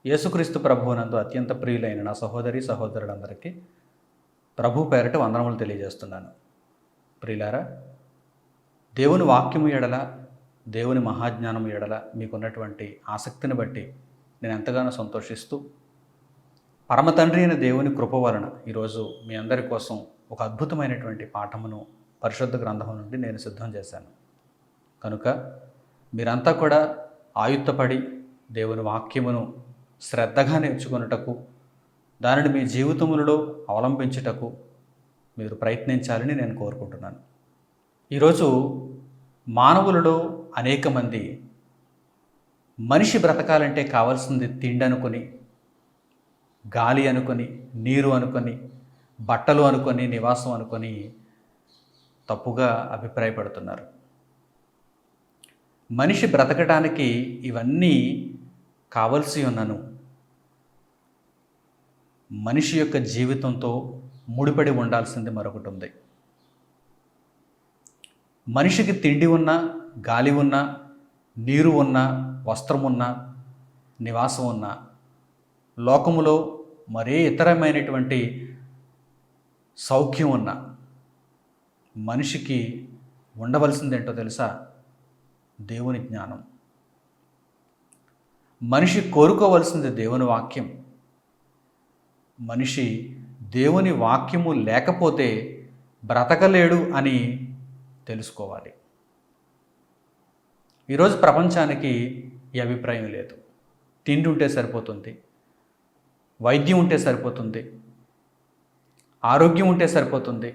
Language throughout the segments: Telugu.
యేసుక్రీస్తు ప్రభువునందు అత్యంత ప్రియులైన నా సహోదరి సహోదరులందరికీ ప్రభు పేరట వందనములు తెలియజేస్తున్నాను. ప్రియులారా, దేవుని వాక్యము ఎడల, దేవుని మహాజ్ఞానము ఎడల మీకున్నటువంటి ఆసక్తిని బట్టి నేను ఎంతగానో సంతోషిస్తూ, పరమ తండ్రి అయిన దేవుని కృప వలన ఈరోజు మీ అందరి కోసం ఒక అద్భుతమైనటువంటి పాఠమును పరిశుద్ధ గ్రంథం నుండి నేను సిద్ధం చేశాను. కనుక మీరంతా కూడా ఆయుత్తపడి దేవుని వాక్యమును శ్రద్ధగా నేర్చుకొనుటకు, దానిని మీ జీవితములలో అవలంబించుటకు మీరు ప్రయత్నించాలని నేను కోరుకుంటున్నాను. ఈరోజు మానవులలో అనేక మంది మనిషి బ్రతకాలంటే కావాల్సింది తిండి అనుకొని, గాలి అనుకొని, నీరు అనుకొని, బట్టలు అనుకొని, నివాసం అనుకొని తప్పుగా అభిప్రాయపడుతున్నారు. మనిషి బ్రతకడానికి ఇవన్నీ కావలసి ఉన్నను మనిషి యొక్క జీవితంతో ముడిపడి ఉండాల్సింది మరొకటి ఉంది. మనిషికి తిండి ఉన్నా, గాలి ఉన్నా, నీరు ఉన్నా, వస్త్రం ఉన్నా, నివాసం ఉన్నా, లోకములో మరే ఇతరమైనటువంటి సౌఖ్యం ఉన్నా మనిషికి ఉండవలసిందేంటో తెలుసా? దేవుని జ్ఞానం. మనిషి కోరుకోవలసింది దేవుని వాక్యం. మనిషి దేవుని వాక్యము లేకపోతే బ్రతకలేడు అని తెలుసుకోవాలి. ఈరోజు ప్రపంచానికి ఈ అభిప్రాయం లేదు. తిండి ఉంటే సరిపోతుంది, వైద్యం ఉంటే సరిపోతుంది, ఆరోగ్యం ఉంటే సరిపోతుంది,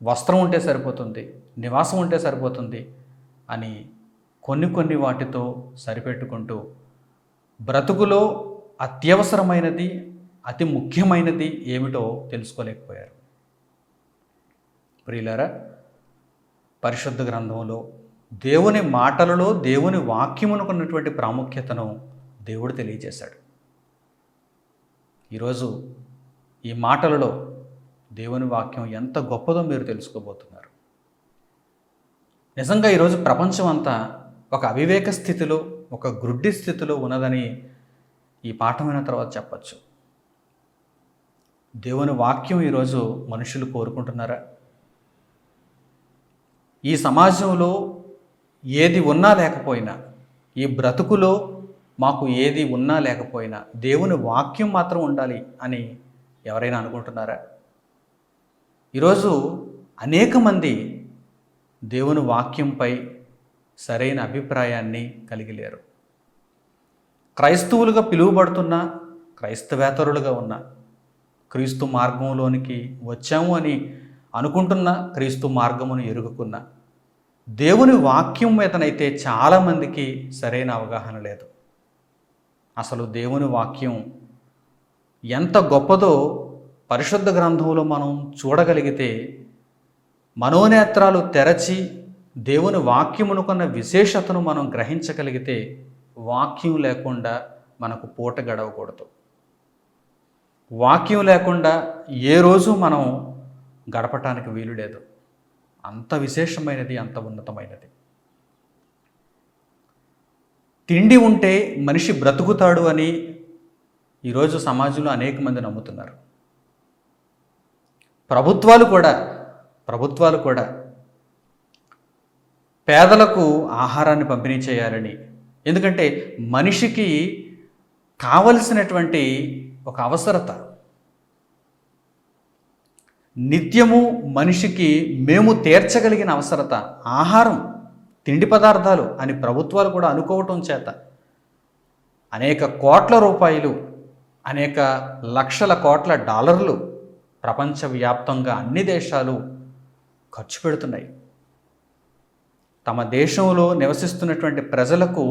వస్త్రం ఉంటే సరిపోతుంది, నివాసం ఉంటే సరిపోతుంది అని కొన్ని వాటితో సరిపెట్టుకుంటూ బ్రతుకులో అత్యవసరమైనది, అతి ముఖ్యమైనది ఏమిటో తెలుసుకోలేకపోయారు. ప్రియులారా, పరిశుద్ధ గ్రంథంలో దేవుని మాటలలో దేవుని వాక్యమునకు ఉన్నటువంటి ప్రాముఖ్యతను దేవుడు తెలియజేశాడు. ఈరోజు ఈ మాటలలో దేవుని వాక్యం ఎంత గొప్పదో మీరు తెలుసుకోబోతున్నారు. నిజంగా ఈరోజు ప్రపంచం అంతా ఒక అవివేక స్థితిలో, ఒక గ్రుడ్డి స్థితిలో ఉన్నదని ఈ పాఠమైన తర్వాత చెప్పచ్చు. దేవుని వాక్యం ఈరోజు మనుషులు కోరుకుంటున్నారా? ఈ సమాజంలో ఏది ఉన్నా లేకపోయినా, ఈ బ్రతుకులో మాకు ఏది ఉన్నా లేకపోయినా దేవుని వాక్యం మాత్రం ఉండాలి అని ఎవరైనా అనుకుంటున్నారా? ఈరోజు అనేక మంది దేవుని వాక్యంపై సరైన అభిప్రాయాన్ని కలిగి లేరు. క్రైస్తవులుగా పిలువబడుతున్న, క్రైస్తవేతరులుగా ఉన్న, క్రీస్తు మార్గంలోనికి వచ్చాము అని అనుకుంటున్న, క్రీస్తు మార్గమును ఎరుగుకున్న దేవుని వాక్యం మీదనైతే చాలామందికి సరైన అవగాహన లేదు. అసలు దేవుని వాక్యం ఎంత గొప్పదో పరిశుద్ధ గ్రంథంలో మనం చూడగలిగితే, మనోనేత్రాలు తెరచి దేవుని వాక్యమునుకున్న విశేషతను మనం గ్రహించగలిగితే, వాక్యం లేకుండా మనకు పూట గడవకూడదు. వాక్యం లేకుండా ఏ రోజు మనం గడపటానికి వీలు లేదు. అంత విశేషమైనది, అంత ఉన్నతమైనది. తిండి ఉంటే మనిషి బ్రతుకుతాడు అని ఈరోజు సమాజంలో అనేక మంది నమ్ముతున్నారు. ప్రభుత్వాలు కూడా పేదలకు ఆహారాన్ని పంపిణీ చేయాలని, ఎందుకంటే మనిషికి కావలసినటువంటి ఒక అవసరత, నిత్యము మనిషికి మేము తీర్చగలిగిన అవసరత ఆహారం, తిండి పదార్థాలు అని ప్రభుత్వాలు కూడా అనుకోవటం చేత అనేక కోట్ల రూపాయలు, అనేక లక్షల కోట్ల డాలర్లు ప్రపంచవ్యాప్తంగా అన్ని దేశాలు ఖర్చు పెడుతున్నాయి. తమ దేశంలో నివసిస్తున్నటువంటి ప్రజలకు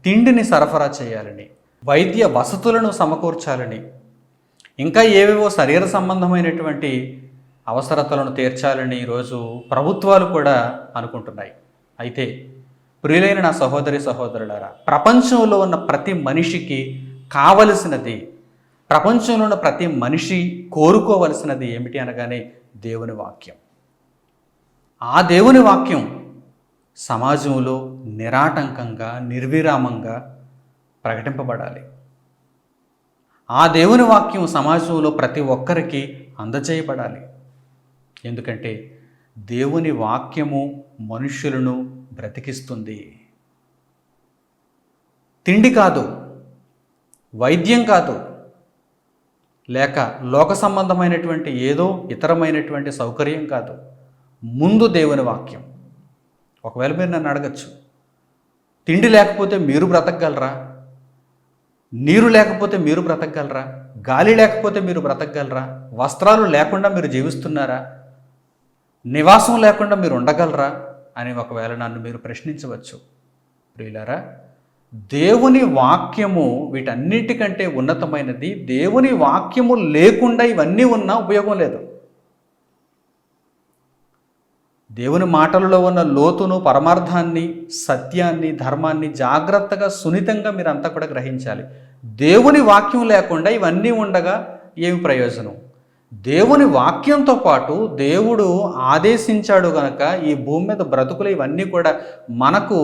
తిండిని సరఫరా చేయాలని, వైద్య వసతులను సమకూర్చాలని, ఇంకా ఏవేవో శరీర సంబంధమైనటువంటి అవసరతలను తీర్చాలని ఈరోజు ప్రభుత్వాలు కూడా అనుకుంటున్నాయి. అయితే ప్రియులైన నా సహోదరి సహోదరులారా, ప్రపంచంలో ఉన్న ప్రతి మనిషికి కావలసినది, ప్రపంచంలో ఉన్న ప్రతి మనిషి కోరుకోవలసినది ఏమిటి అనగానే దేవుని వాక్యం. ఆ దేవుని వాక్యం సమాజంలో నిరాటంకంగా, నిర్విరామంగా ప్రకటింపబడాలి. ఆ దేవుని వాక్యం సమాజంలో ప్రతి ఒక్కరికి అందజేయబడాలి. ఎందుకంటే దేవుని వాక్యము మనుష్యులను బ్రతికిస్తుంది. తిండి కాదు, వైద్యం కాదు, లేక లోక సంబంధమైనటువంటి ఏదో ఇతరమైనటువంటి సౌకర్యం కాదు. ముందు దేవుని వాక్యం. ఒకవేళ మీరు నన్ను అడగచ్చు, తిండి లేకపోతే మీరు బ్రతకగలరా? నీరు లేకపోతే మీరు బ్రతకగలరా? గాలి లేకపోతే మీరు బ్రతకగలరా? వస్త్రాలు లేకుండా మీరు జీవిస్తున్నారా? నివాసం లేకుండా మీరు ఉండగలరా అని ఒకవేళ నన్ను మీరు ప్రశ్నించవచ్చు. ప్రియులారా, దేవుని వాక్యము వీటన్నిటికంటే ఉన్నతమైనది. దేవుని వాక్యము లేకుండా ఇవన్నీ ఉన్నా ఉపయోగం లేదు. దేవుని మాటలలో ఉన్న లోతును, పరమార్థాన్ని, సత్యాన్ని, ధర్మాన్ని జాగ్రత్తగా, సున్నితంగా మీరంతా కూడా గ్రహించాలి. దేవుని వాక్యం లేకుండా ఇవన్నీ ఉండగా ఏమి ప్రయోజనం? దేవుని వాక్యంతో పాటు దేవుడు ఆదేశించాడు కనుక ఈ భూమి మీద బ్రతుకులు ఇవన్నీ కూడా మనకు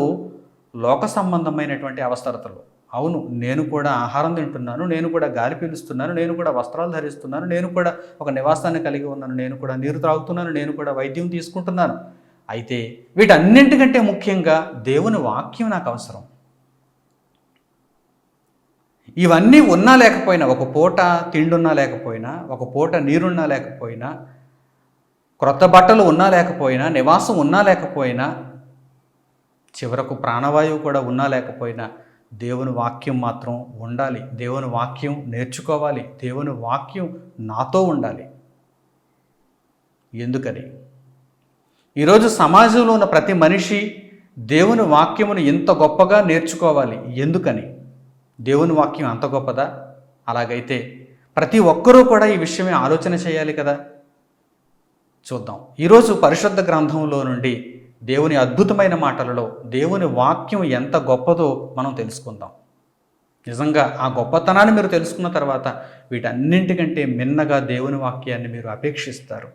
లోక సంబంధమైనటువంటి అవసరతలు. అవును, నేను కూడా ఆహారం తింటున్నాను, నేను కూడా గాలి పీలుస్తున్నాను, నేను కూడా వస్త్రాలు ధరిస్తున్నాను, నేను కూడా ఒక నివాసాన్ని కలిగి ఉన్నాను, నేను కూడా నీరు త్రాగుతున్నాను, నేను కూడా వైద్యం తీసుకుంటున్నాను. అయితే వీటన్నింటికంటే ముఖ్యంగా దేవుని వాక్యం నాకు అవసరం. ఇవన్నీ ఉన్నా లేకపోయినా, ఒక పూట తిండున్నా లేకపోయినా, ఒక పూట నీరున్నా లేకపోయినా, క్రొత్త బట్టలు ఉన్నా లేకపోయినా, నివాసం ఉన్నా లేకపోయినా, చివరకు ప్రాణవాయువు కూడా ఉన్నా లేకపోయినా దేవుని వాక్యం మాత్రం ఉండాలి. దేవుని వాక్యం నేర్చుకోవాలి. దేవుని వాక్యం నాతో ఉండాలి. ఎందుకని? ఈరోజు సమాజంలో ఉన్న ప్రతి మనిషి దేవుని వాక్యమును ఎంత గొప్పగా నేర్చుకోవాలి. ఎందుకని? దేవుని వాక్యం అంత గొప్పదా? అలాగైతే ప్రతి ఒక్కరూ కూడా ఈ విషయమే ఆలోచన చేయాలి కదా. చూద్దాం. ఈరోజు పరిశుద్ధ గ్రంథంలో నుండి దేవుని అద్భుతమైన మాటలలో దేవుని వాక్యం ఎంత గొప్పదో మనం తెలుసుకుందాం. నిజంగా ఆ గొప్పతనాన్ని మీరు తెలుసుకున్న తర్వాత వీటన్నింటికంటే మిన్నగా దేవుని వాక్యాన్ని మీరు అపేక్షిస్తారు,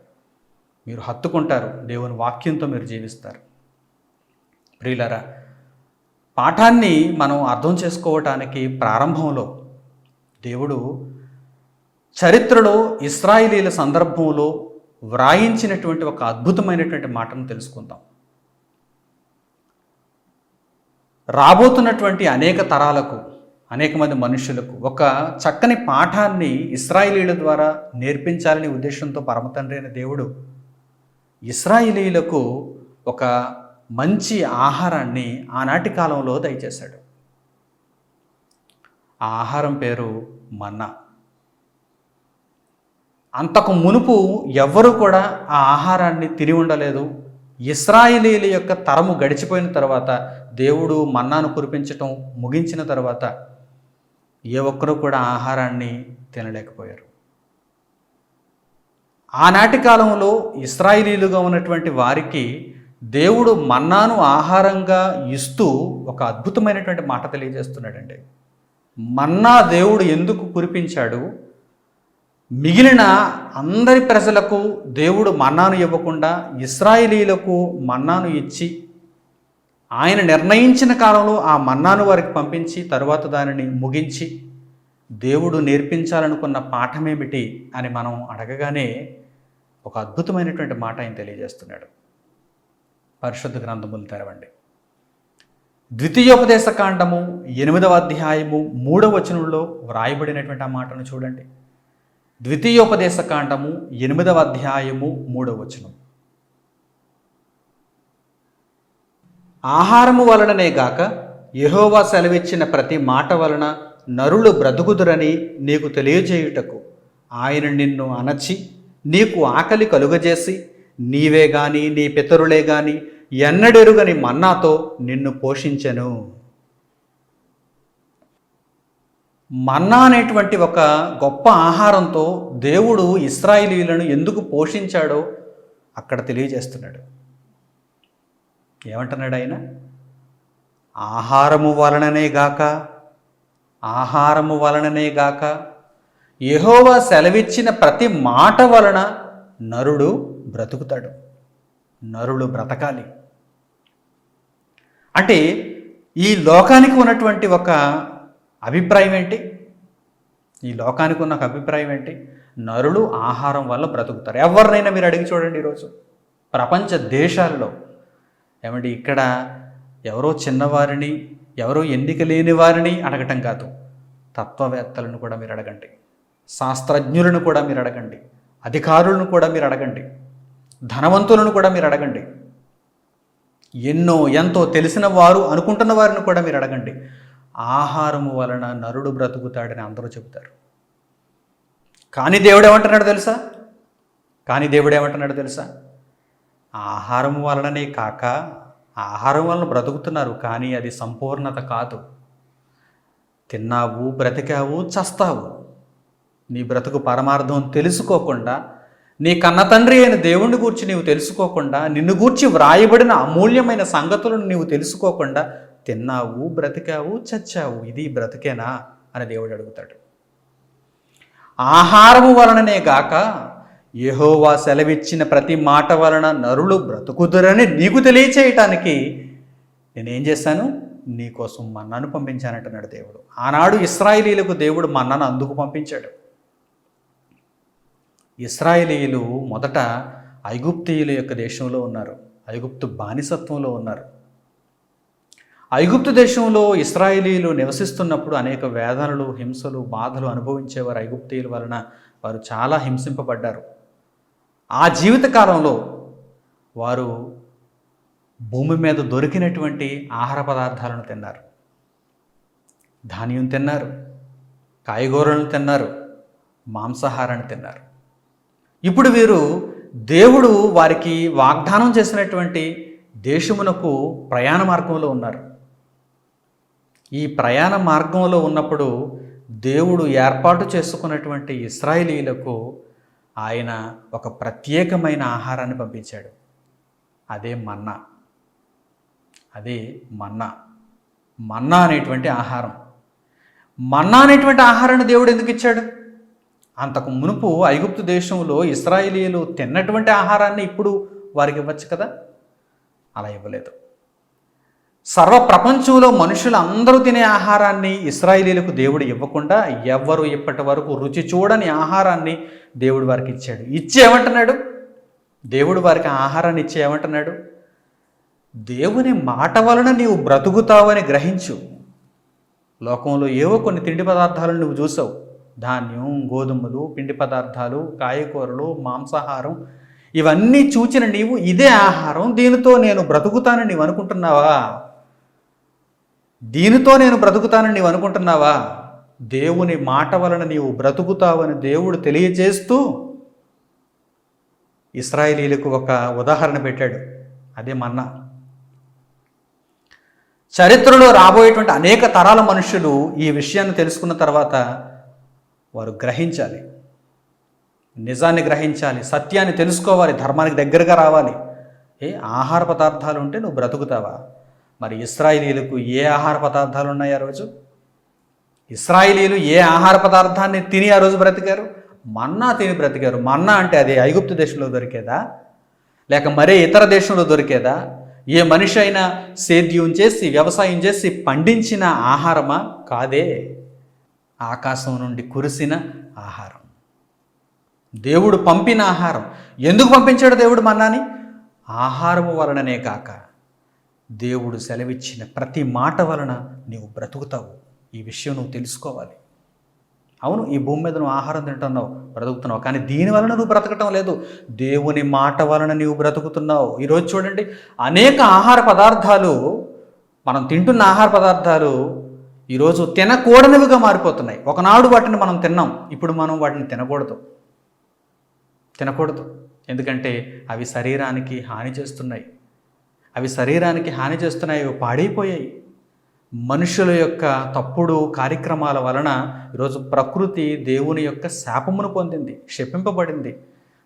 మీరు హత్తుకుంటారు, దేవుని వాక్యంతో మీరు జీవిస్తారు. ప్రియులారా, పాఠాన్ని మనం అర్థం చేసుకోవటానికి ప్రారంభంలో దేవుడు చరిత్రలో ఇశ్రాయేలీల సందర్భంలో వ్రాయించినటువంటి ఒక అద్భుతమైనటువంటి మాటను తెలుసుకుందాం. రాబోతున్నటువంటి అనేక తరాలకు, అనేక మంది మనుషులకు ఒక చక్కని పాఠాన్ని ఇశ్రాయేలీల ద్వారా నేర్పించాలనే ఉద్దేశంతో పరమతండ్రి అయిన దేవుడు ఇశ్రాయేలీలకు ఒక మంచి ఆహారాన్ని ఆనాటి కాలంలో దయచేశాడు. ఆ ఆహారం పేరు మన్నా. అంతకు మునుపు ఎవ్వరూ కూడా ఆ ఆహారాన్ని తిని ఉండలేదు. ఇశ్రాయేలీల యొక్క తరము గడిచిపోయిన తర్వాత దేవుడు మన్నాను కురిపించటం ముగించిన తర్వాత ఏ ఒక్కరూ కూడా ఆహారాన్ని తినలేకపోయారు. ఆనాటి కాలంలో ఇశ్రాయేలీలుగా ఉన్నటువంటి వారికి దేవుడు మన్నాను ఆహారంగా ఇస్తూ ఒక అద్భుతమైనటువంటి మాట తెలియజేస్తున్నాడండి. మన్నా దేవుడు ఎందుకు కురిపించాడు? మిగిలిన అందరి ప్రజలకు దేవుడు మన్నాను ఇవ్వకుండా ఇశ్రాయేలీలకు మన్నాను ఇచ్చి ఆయన నిర్ణయించిన కాలంలో ఆ మన్నాను వారికి పంపించి తరువాత దానిని ముగించి దేవుడు నేర్పించాలనుకున్న పాఠమేమిటి అని మనం అడగగానే ఒక అద్భుతమైనటువంటి మాట ఆయన తెలియజేస్తున్నాడు. పరిశుద్ధ గ్రంథములు తెరవండి. ద్వితీయోపదేశ కాండము 8వ అధ్యాయము 3వ వచనంలో వ్రాయబడినటువంటి ఆ మాటను చూడండి. ద్వితీయోపదేశ కాండము 8వ అధ్యాయము 3వ వచనం. ఆహారము వలననే గాక యెహోవా సెలవిచ్చిన ప్రతి మాట వలన నరులు బ్రతుకుదురని నీకు తెలియజేయుటకు ఆయన నిన్ను అణచి నీకు ఆకలి కలుగజేసి నీవే గాని నీ పితరులే గాని ఎన్నడెరుగని మన్నాతో నిన్ను పోషించెను. మన్నా అనేటువంటి ఒక గొప్ప ఆహారంతో దేవుడు ఇశ్రాయేలీయులను ఎందుకు పోషించాడో అక్కడ తెలియజేస్తున్నాడు. ఏమంటున్నాడు ఆయన? ఆహారము వలననే గాక యెహోవా సెలవిచ్చిన ప్రతి మాట వలన నరుడు బ్రతుకుతాడు, నరుడు బ్రతకాలి. అంటే ఈ లోకానికి ఉన్నటువంటి ఒక అభిప్రాయం ఏంటి? ఈ లోకానికి ఉన్న ఒక అభిప్రాయం ఏంటి? నరులు ఆహారం వల్ల బ్రతుకుతారు. ఎవరినైనా మీరు అడిగి చూడండి ఈరోజు ప్రపంచ దేశాల్లో. ఏమండి, ఇక్కడ ఎవరో చిన్నవారిని, ఎవరో ఎన్నిక లేని వారిని అడగటం కాదు, తత్వవేత్తలను కూడా మీరు అడగండి, శాస్త్రజ్ఞులను కూడా మీరు అడగండి, అధికారులను కూడా మీరు అడగండి, ధనవంతులను కూడా మీరు అడగండి, ఎంతో తెలిసిన వారు అనుకుంటున్న వారిని కూడా మీరు అడగండి. ఆహారము వలన నరుడు బ్రతుకుతాడని అందరూ చెబుతారు. కానీ దేవుడు ఏమంటున్నాడు తెలుసా? ఆహారం వలననే కాక, ఆహారం వలన బ్రతుకుతున్నారు, కానీ అది సంపూర్ణత కాదు. తిన్నావు, బ్రతికావు, చస్తావు. నీ బ్రతుకు పరమార్థం తెలుసుకోకుండా, నీ కన్న తండ్రి అయిన దేవుణ్ణి గూర్చి నీవు తెలుసుకోకుండా, నిన్ను గూర్చి వ్రాయబడిన అమూల్యమైన సంగతులను నీవు తెలుసుకోకుండా తిన్నావు, బ్రతికావు, చచ్చావు. ఇది బ్రతికేనా అని దేవుడు అడుగుతాడు. ఆహారము వలననే గాక యెహోవా సెలవిచ్చిన ప్రతి మాట వలన నరులు బ్రతుకుదురని నీకు తెలియచేయటానికి నేనేం చేశాను? నీకోసం మన్నాను పంపించానంటున్నాడు దేవుడు. ఆనాడు ఇశ్రాయేలీయులకు దేవుడు మన్నాను అందుకు పంపించాడు. ఇశ్రాయేలీయులు మొదట ఐగుప్తీయుల యొక్క దేశంలో ఉన్నారు, ఐగుప్తు బానిసత్వంలో ఉన్నారు. ఐగుప్తు దేశంలో ఇశ్రాయేలీయులు నివసిస్తున్నప్పుడు అనేక వేదనలు, హింసలు, బాధలు అనుభవించేవారు. ఐగుప్తీయుల వలన వారు చాలా హింసింపబడ్డారు. ఆ జీవితకాలంలో వారు భూమి మీద దొరికినటువంటి ఆహార పదార్థాలను తిన్నారు. ధాన్యం తిన్నారు, కాయగూరలను తిన్నారు, మాంసాహారాన్ని తిన్నారు. ఇప్పుడు వీరు దేవుడు వారికి వాగ్దానం చేసినటువంటి దేశమునకు ప్రయాణ మార్గంలో ఉన్నారు. ఈ ప్రయాణ మార్గంలో ఉన్నప్పుడు దేవుడు ఏర్పాటు చేసుకున్నటువంటి ఇశ్రాయేలీయులకు ఆయన ఒక ప్రత్యేకమైన ఆహారాన్ని పంపించాడు. అదే మన్నా. మన్నా అనేటువంటి ఆహారం. మన్నా అనేటువంటి ఆహారాన్ని దేవుడు ఎందుకు ఇచ్చాడు? అంతకు మునుపు ఐగుప్తు దేశంలో ఇశ్రాయేలీయులు తిన్నటువంటి ఆహారాన్ని ఇప్పుడు వారికి ఇవ్వచ్చు కదా, అలా ఇవ్వలేదు. సర్వ ప్రపంచంలో మనుషులు అందరూ తినే ఆహారాన్ని ఇశ్రాయేలీయులకు దేవుడు ఇవ్వకుండా, ఎవ్వరు ఇప్పటి వరకు రుచి చూడని ఆహారాన్ని దేవుడు వారికి ఇచ్చాడు. ఏమంటున్నాడు? దేవుడు వారికి ఆహారాన్ని ఏమంటున్నాడు? దేవుని మాట వలన నీవు బ్రతుకుతావని గ్రహించు. లోకంలో ఏవో కొన్ని తిండి పదార్థాలను నువ్వు చూసావు, ధాన్యం, గోధుమలు, పిండి పదార్థాలు, కాయకూరలు, మాంసాహారం, ఇవన్నీ చూచిన నీవు ఇదే ఆహారం, దీనితో నేను బ్రతుకుతానని నీవు అనుకుంటున్నావా? దేవుని మాట వలన నీవు బ్రతుకుతావని దేవుడు తెలియజేస్తూ ఇశ్రాయేలీయులకు ఒక ఉదాహరణ పెట్టాడు. అదే మన్నా. చరిత్రలో రాబోయేటువంటి అనేక తరాల మనుషులు ఈ విషయాన్ని తెలుసుకున్న తర్వాత వారు గ్రహించాలి, నిజాన్ని గ్రహించాలి, సత్యాన్ని తెలుసుకోవాలి, ధర్మానికి దగ్గరగా రావాలి. ఆహార పదార్థాలు ఉంటే నువ్వు బ్రతుకుతావా? మరి ఇశ్రాయేలీయులకు ఏ ఆహార పదార్థాలు ఉన్నాయి ఆ రోజు? ఇశ్రాయేలీయులు ఏ ఆహార పదార్థాన్ని తిని ఆ రోజు బ్రతికారు? మన్నా తిని బ్రతికారు. మన్నా అంటే అది ఐగుప్తు దేశంలో దొరికేదా, లేక మరే ఇతర దేశంలో దొరికేదా? ఏ మనిషి అయినా సేద్యం చేసి, వ్యవసాయం చేసి పండించిన ఆహారమా? కాదే. ఆకాశం నుండి కురిసిన ఆహారం, దేవుడు పంపిన ఆహారం. ఎందుకు పంపించాడు దేవుడు మన్నాని? ఆహారము వలననే కాక దేవుడు సెలవిచ్చిన ప్రతి మాట వలన నీవు బ్రతుకుతావు. ఈ విషయం నువ్వు తెలుసుకోవాలి. అవును, ఈ భూమి మీద నువ్వు ఆహారం తింటున్నావు, బ్రతుకుతున్నావు, కానీ దీని వలన నువ్వు బ్రతకటం లేదు, దేవుని మాట వలన నీవు బ్రతుకుతున్నావు. ఈరోజు చూడండి, అనేక ఆహార పదార్థాలు, మనం తింటున్న ఆహార పదార్థాలు ఈరోజు తినకూడనివిగా మారిపోతున్నాయి. ఒకనాడు వాటిని మనం తిన్నాం, ఇప్పుడు మనం వాటిని తినకూడదు. ఎందుకంటే అవి శరీరానికి హాని చేస్తున్నాయి. అవి పాడైపోయాయి. మనుషుల యొక్క తప్పుడు కార్యక్రమాల వలన ఈరోజు ప్రకృతి దేవుని యొక్క శాపమును పొందింది, శపింపబడింది.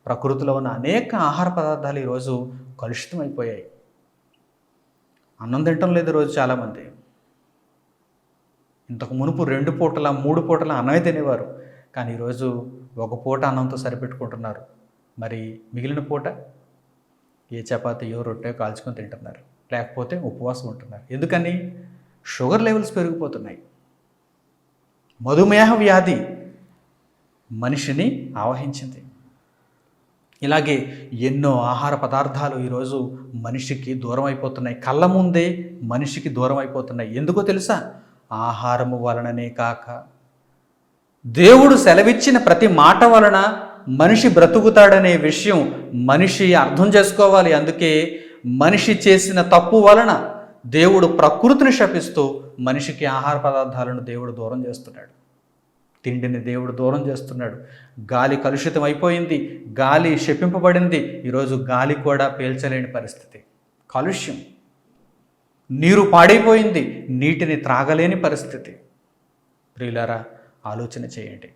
ప్రకృతిలో ఉన్న అనేక ఆహార పదార్థాలు ఈరోజు కలుషితమైపోయాయి. అన్నం తినటం లేదు ఈరోజు చాలామంది. ఇంతకు మునుపు 2 పూటల 3 పూటల అన్నమే తినేవారు, కానీ ఈరోజు ఒక పూట అన్నంతో సరిపెట్టుకుంటున్నారు. మరి మిగిలిన పూట ఏ చపాతీయో రొట్టె కాల్చుకొని తింటున్నారు, లేకపోతే ఉపవాసం ఉంటున్నారు. ఎందుకని? షుగర్ లెవెల్స్ పెరిగిపోతున్నాయి. మధుమేహ వ్యాధి మనిషిని ఆవహించింది. ఇలాగే ఎన్నో ఆహార పదార్థాలు ఈరోజు మనిషికి దూరం అయిపోతున్నాయి. కళ్ళ ముందే మనిషికి దూరం అయిపోతున్నాయి. ఎందుకో తెలుసా? ఆహారము వలననే కాక దేవుడు సెలవిచ్చిన ప్రతి మాట వలన మనిషి బ్రతుకుతాడనే విషయం మనిషి అర్థం చేసుకోవాలి. అందుకే మనిషి చేసిన తప్పు వలన దేవుడు ప్రకృతిని శపిస్తూ మనిషికి ఆహార పదార్థాలను దేవుడు దూరం చేస్తున్నాడు. తిండిని దేవుడు దూరం చేస్తున్నాడు. గాలి కలుషితం అయిపోయింది, గాలి శపింపబడింది. ఈరోజు గాలి కూడా పీల్చలేని పరిస్థితి, కాలుష్యం. నీరు పాడైపోయింది, నీటిని త్రాగలేని పరిస్థితి. ప్రియులారా, ఆలోచన చేయండి.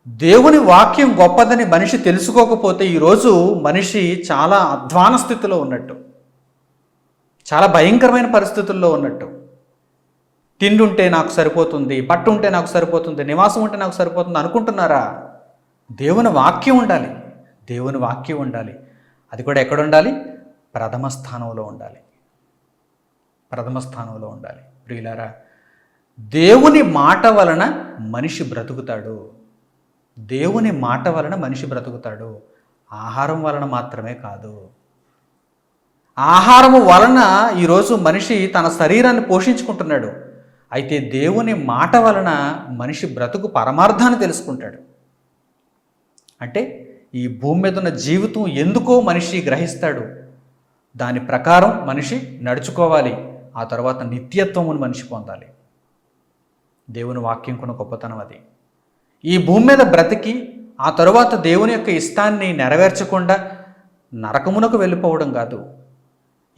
దేవుని వాక్యం గొప్పదని మనిషి తెలుసుకోకపోతే ఈరోజు మనిషి చాలా అధ్వాన స్థితిలో ఉన్నట్టు, చాలా భయంకరమైన పరిస్థితుల్లో ఉన్నట్టు. తిండి ఉంటే నాకు సరిపోతుంది, బట్ట ఉంటే నాకు సరిపోతుంది, నివాసం ఉంటే నాకు సరిపోతుంది అనుకుంటున్నారా? దేవుని వాక్యం ఉండాలి, దేవుని వాక్యం ఉండాలి. అది కూడా ఎక్కడ ఉండాలి? ప్రథమ స్థానంలో ఉండాలి, ప్రథమ స్థానంలో ఉండాలి. ప్రియులారా, దేవుని మాట వలన మనిషి బ్రతుకుతాడు. దేవుని మాట వలన మనిషి బ్రతుకుతాడు. ఆహారం వలన మాత్రమే కాదు. ఆహారము వలన ఈరోజు మనిషి తన శరీరాన్ని పోషించుకుంటున్నాడు. అయితే దేవుని మాట వలన మనిషి బ్రతుకు పరమార్థాన్ని తెలుసుకుంటాడు. అంటే ఈ భూమి మీద ఉన్న జీవితం ఎందుకో మనిషి గ్రహిస్తాడు. దాని ప్రకారం మనిషి నడుచుకోవాలి. ఆ తర్వాత నిత్యత్వమును మనిషి పొందాలి. దేవుని వాక్యం కొన్న గొప్పతనం అది. ఈ భూమి మీద బ్రతికి ఆ తరువాత దేవుని యొక్క ఇష్టాన్ని నెరవేర్చకుండా నరకమునకు వెళ్ళిపోవడం కాదు.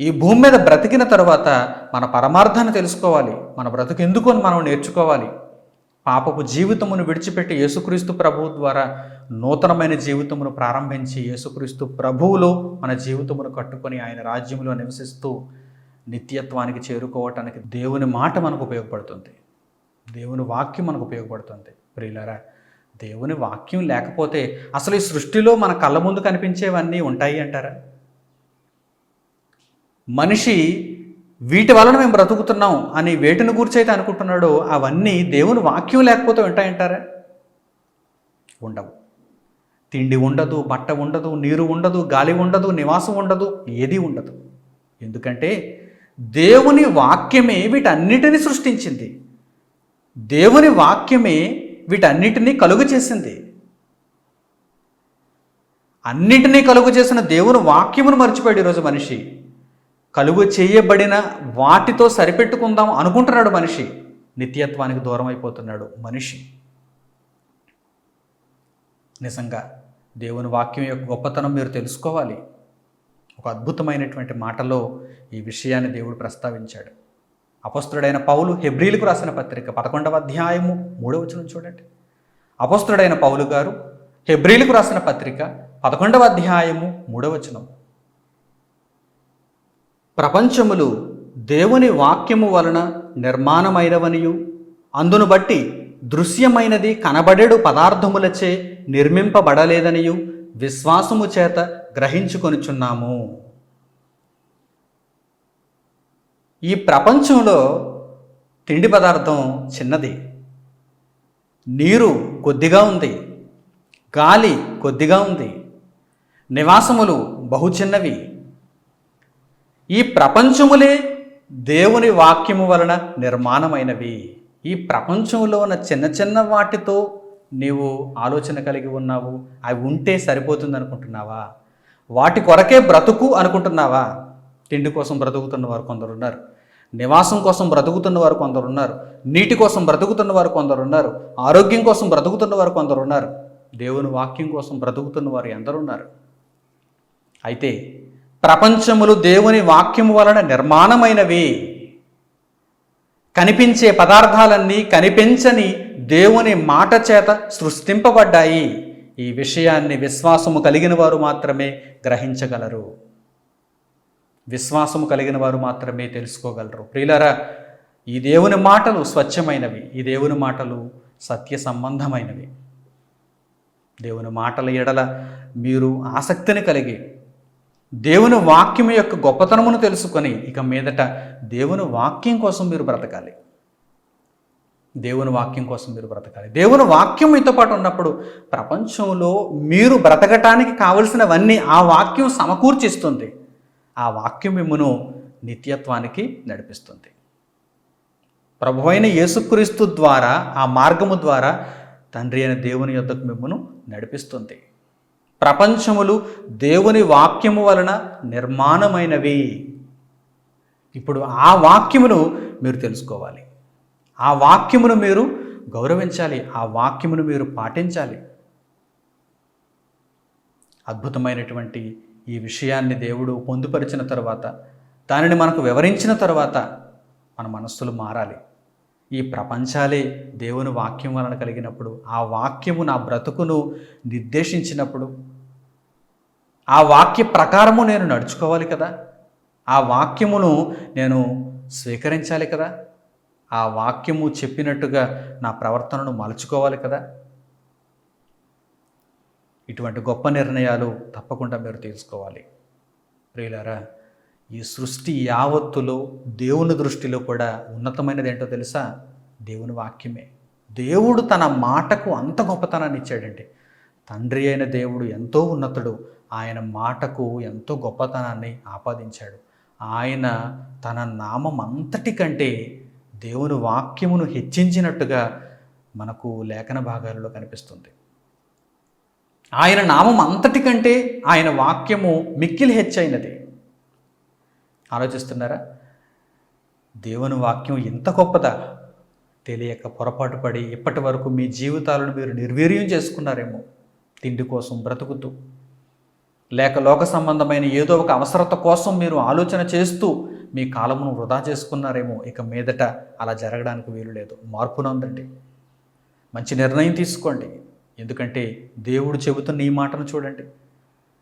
ఈ భూమి మీద బ్రతికిన తరువాత మన పరమార్థాన్ని తెలుసుకోవాలి. మన బ్రతుకు ఎందుకు అని మనం నేర్చుకోవాలి. పాపపు జీవితమును విడిచిపెట్టి యేసుక్రీస్తు ప్రభువు ద్వారా నూతనమైన జీవితమును ప్రారంభించి యేసుక్రీస్తు ప్రభువులో మన జీవితమును కట్టుకొని ఆయన రాజ్యంలో నివసిస్తూ నిత్యత్వానికి చేరుకోవటానికి దేవుని మాట మనకు ఉపయోగపడుతుంది. దేవుని వాక్యం మనకు ఉపయోగపడుతుంది. ప్రియులారా, దేవుని వాక్యం లేకపోతే అసలు ఈ సృష్టిలో మన కళ్ళ ముందు కనిపించేవన్నీ ఉంటాయి అంటారా? మనిషి వీటి వలన మేము బ్రతుకుతున్నాం అని వేటిని గురించి అయితే అనుకుంటున్నాడో అవన్నీ దేవుని వాక్యం లేకపోతే ఉంటాయంటారా? ఉండవు. తిండి ఉండదు, బట్ట ఉండదు, నీరు ఉండదు, గాలి ఉండదు, నివాసం ఉండదు, ఏదీ ఉండదు. ఎందుకంటే దేవుని వాక్యమే వీటన్నిటిని సృష్టించింది. దేవుని వాక్యమే వీటన్నిటినీ కలుగు చేసింది. అన్నిటినీ కలుగు చేసిన దేవుని వాక్యమును మర్చిపోయాడు ఈరోజు మనిషి. కలుగు చేయబడిన వాటితో సరిపెట్టుకుందాం అనుకుంటున్నాడు మనిషి. నిత్యత్వానికి దూరం అయిపోతున్నాడు మనిషి. నిజంగా దేవుని వాక్యం యొక్క గొప్పతనం మీరు తెలుసుకోవాలి. ఒక అద్భుతమైనటువంటి మాటలో ఈ విషయాన్ని దేవుడు ప్రస్తావించాడు. అపొస్తలుడైన పౌలు హెబ్రీలకు రాసిన పత్రిక 11వ అధ్యాయము 3వ వచనం చూడండి. అపొస్తలుడైన పౌలు గారు హెబ్రీలకు రాసిన పత్రిక 11వ అధ్యాయము 3వ వచనం. ప్రపంచములు దేవుని వాక్యము వలన నిర్మాణమైనవనియు అందును బట్టి దృశ్యమైనది కనబడేడు పదార్థములచే నిర్మింపబడలేదనియు విశ్వాసము చేత గ్రహించుకొనుచున్నాము. ఈ ప్రపంచంలో తిండి పదార్థం చిన్నది, నీరు కొద్దిగా ఉంది, గాలి కొద్దిగా ఉంది, నివాసములు బహు చిన్నవి. ఈ ప్రపంచములే దేవుని వాక్యము వలన నిర్మాణమైనవి. ఈ ప్రపంచంలో ఉన్న చిన్న చిన్న వాటితో నీవు ఆలోచన కలిగి ఉన్నావు. అవి ఉంటే సరిపోతుంది అనుకుంటున్నావా? వాటి కొరకే బ్రతుకు అనుకుంటున్నావా? తిండి కోసం బ్రతుకుతున్న వారు కొందరున్నారు, నివాసం కోసం బ్రతుకుతున్న వారు కొందరున్నారు, నీటి కోసం బ్రతుకుతున్న వారు కొందరున్నారు, ఆరోగ్యం కోసం బ్రతుకుతున్న వారు కొందరున్నారు, దేవుని వాక్యం కోసం బ్రతుకుతున్న వారు ఎందరున్నారు. అయితే ప్రపంచములు దేవుని వాక్యము వలన నిర్మాణమైనవి. కనిపించే పదార్థాలన్నీ కనిపించని దేవుని మాట చేత సృష్టింపబడ్డాయి. ఈ విషయాన్ని విశ్వాసము కలిగిన వారు మాత్రమే గ్రహించగలరు. విశ్వాసము కలిగిన వారు మాత్రమే తెలుసుకోగలరు. ప్రియులారా, ఈ దేవుని మాటలు స్వచ్ఛమైనవి, ఈ దేవుని మాటలు సత్య సంబంధమైనవి. దేవుని మాటల ఎడల మీరు ఆసక్తిని కలిగి దేవుని వాక్యం యొక్క గొప్పతనమును తెలుసుకొని ఇక మీదట దేవుని వాక్యం కోసం మీరు బ్రతకాలి. దేవుని వాక్యం కోసం మీరు బ్రతకాలి. దేవుని వాక్యం మీతో పాటు ఉన్నప్పుడు ప్రపంచంలో మీరు బ్రతకటానికి కావలసినవన్నీ ఆ వాక్యం సమకూర్చిస్తుంది. ఆ వాక్యం మిమ్మును నిత్యత్వానికి నడిపిస్తుంది. ప్రభువైన యేసుక్రీస్తు ద్వారా, ఆ మార్గము ద్వారా తండ్రి అయిన దేవుని యొద్దకు మిమ్మును నడిపిస్తుంది. ప్రపంచములు దేవుని వాక్యము వలన నిర్మాణమైనవి. ఇప్పుడు ఆ వాక్యమును మీరు తెలుసుకోవాలి, ఆ వాక్యమును మీరు గౌరవించాలి, ఆ వాక్యమును మీరు పాటించాలి. అద్భుతమైనటువంటి ఈ విషయాన్ని దేవుడు పొందుపరిచిన తరువాత, దానిని మనకు వివరించిన తరువాత మన మనస్సులు మారాలి. ఈ ప్రపంచాలే దేవుని వాక్యం వలన కలిగినప్పుడు, ఆ వాక్యము నా బ్రతుకును నిర్దేశించినప్పుడు, ఆ వాక్య ప్రకారము నేను నడుచుకోవాలి కదా, ఆ వాక్యమును నేను స్వీకరించాలి కదా, ఆ వాక్యము చెప్పినట్టుగా నా ప్రవర్తనను మలుచుకోవాలి కదా. ఇటువంటి గొప్ప నిర్ణయాలు తప్పకుండా మీరు తీసుకోవాలి. ప్రియులారా, ఈ సృష్టి యావత్తులో దేవుని దృష్టిలో కూడా ఉన్నతమైనది ఏంటో తెలుసా? దేవుని వాక్యమే. దేవుడు తన మాటకు అంత గొప్పతనాన్ని ఇచ్చాడండి. తండ్రి అయిన దేవుడు ఎంతో ఉన్నతుడు, ఆయన మాటకు ఎంతో గొప్పతనాన్ని ఆపాదించాడు. ఆయన తన నామం అంతటి కంటే దేవుని వాక్యమును హెచ్చించినట్టుగా మనకు లేఖన భాగాలలో కనిపిస్తుంది. ఆయన నామం అంతటి కంటే ఆయన వాక్యము మిక్కిలి హెచ్చైనది. ఆలోచిస్తున్నారా? దేవుని వాక్యం ఎంత గొప్పదా? తెలియక పొరపాటు పడి ఇప్పటి వరకు మీ జీవితాలను మీరు నిర్వీర్యం చేసుకున్నారేమో, తిండి కోసం బ్రతుకుతూ, లేక లోక సంబంధమైన ఏదో ఒక అవసరత కోసం మీరు ఆలోచన చేస్తూ మీ కాలమును వృధా చేసుకున్నారేమో. ఇక మీదట అలా జరగడానికి వీలు లేదు. మార్పు నొందండి, మంచి నిర్ణయం తీసుకోండి. ఎందుకంటే దేవుడు చెబుతున్న ఈ మాటను చూడండి.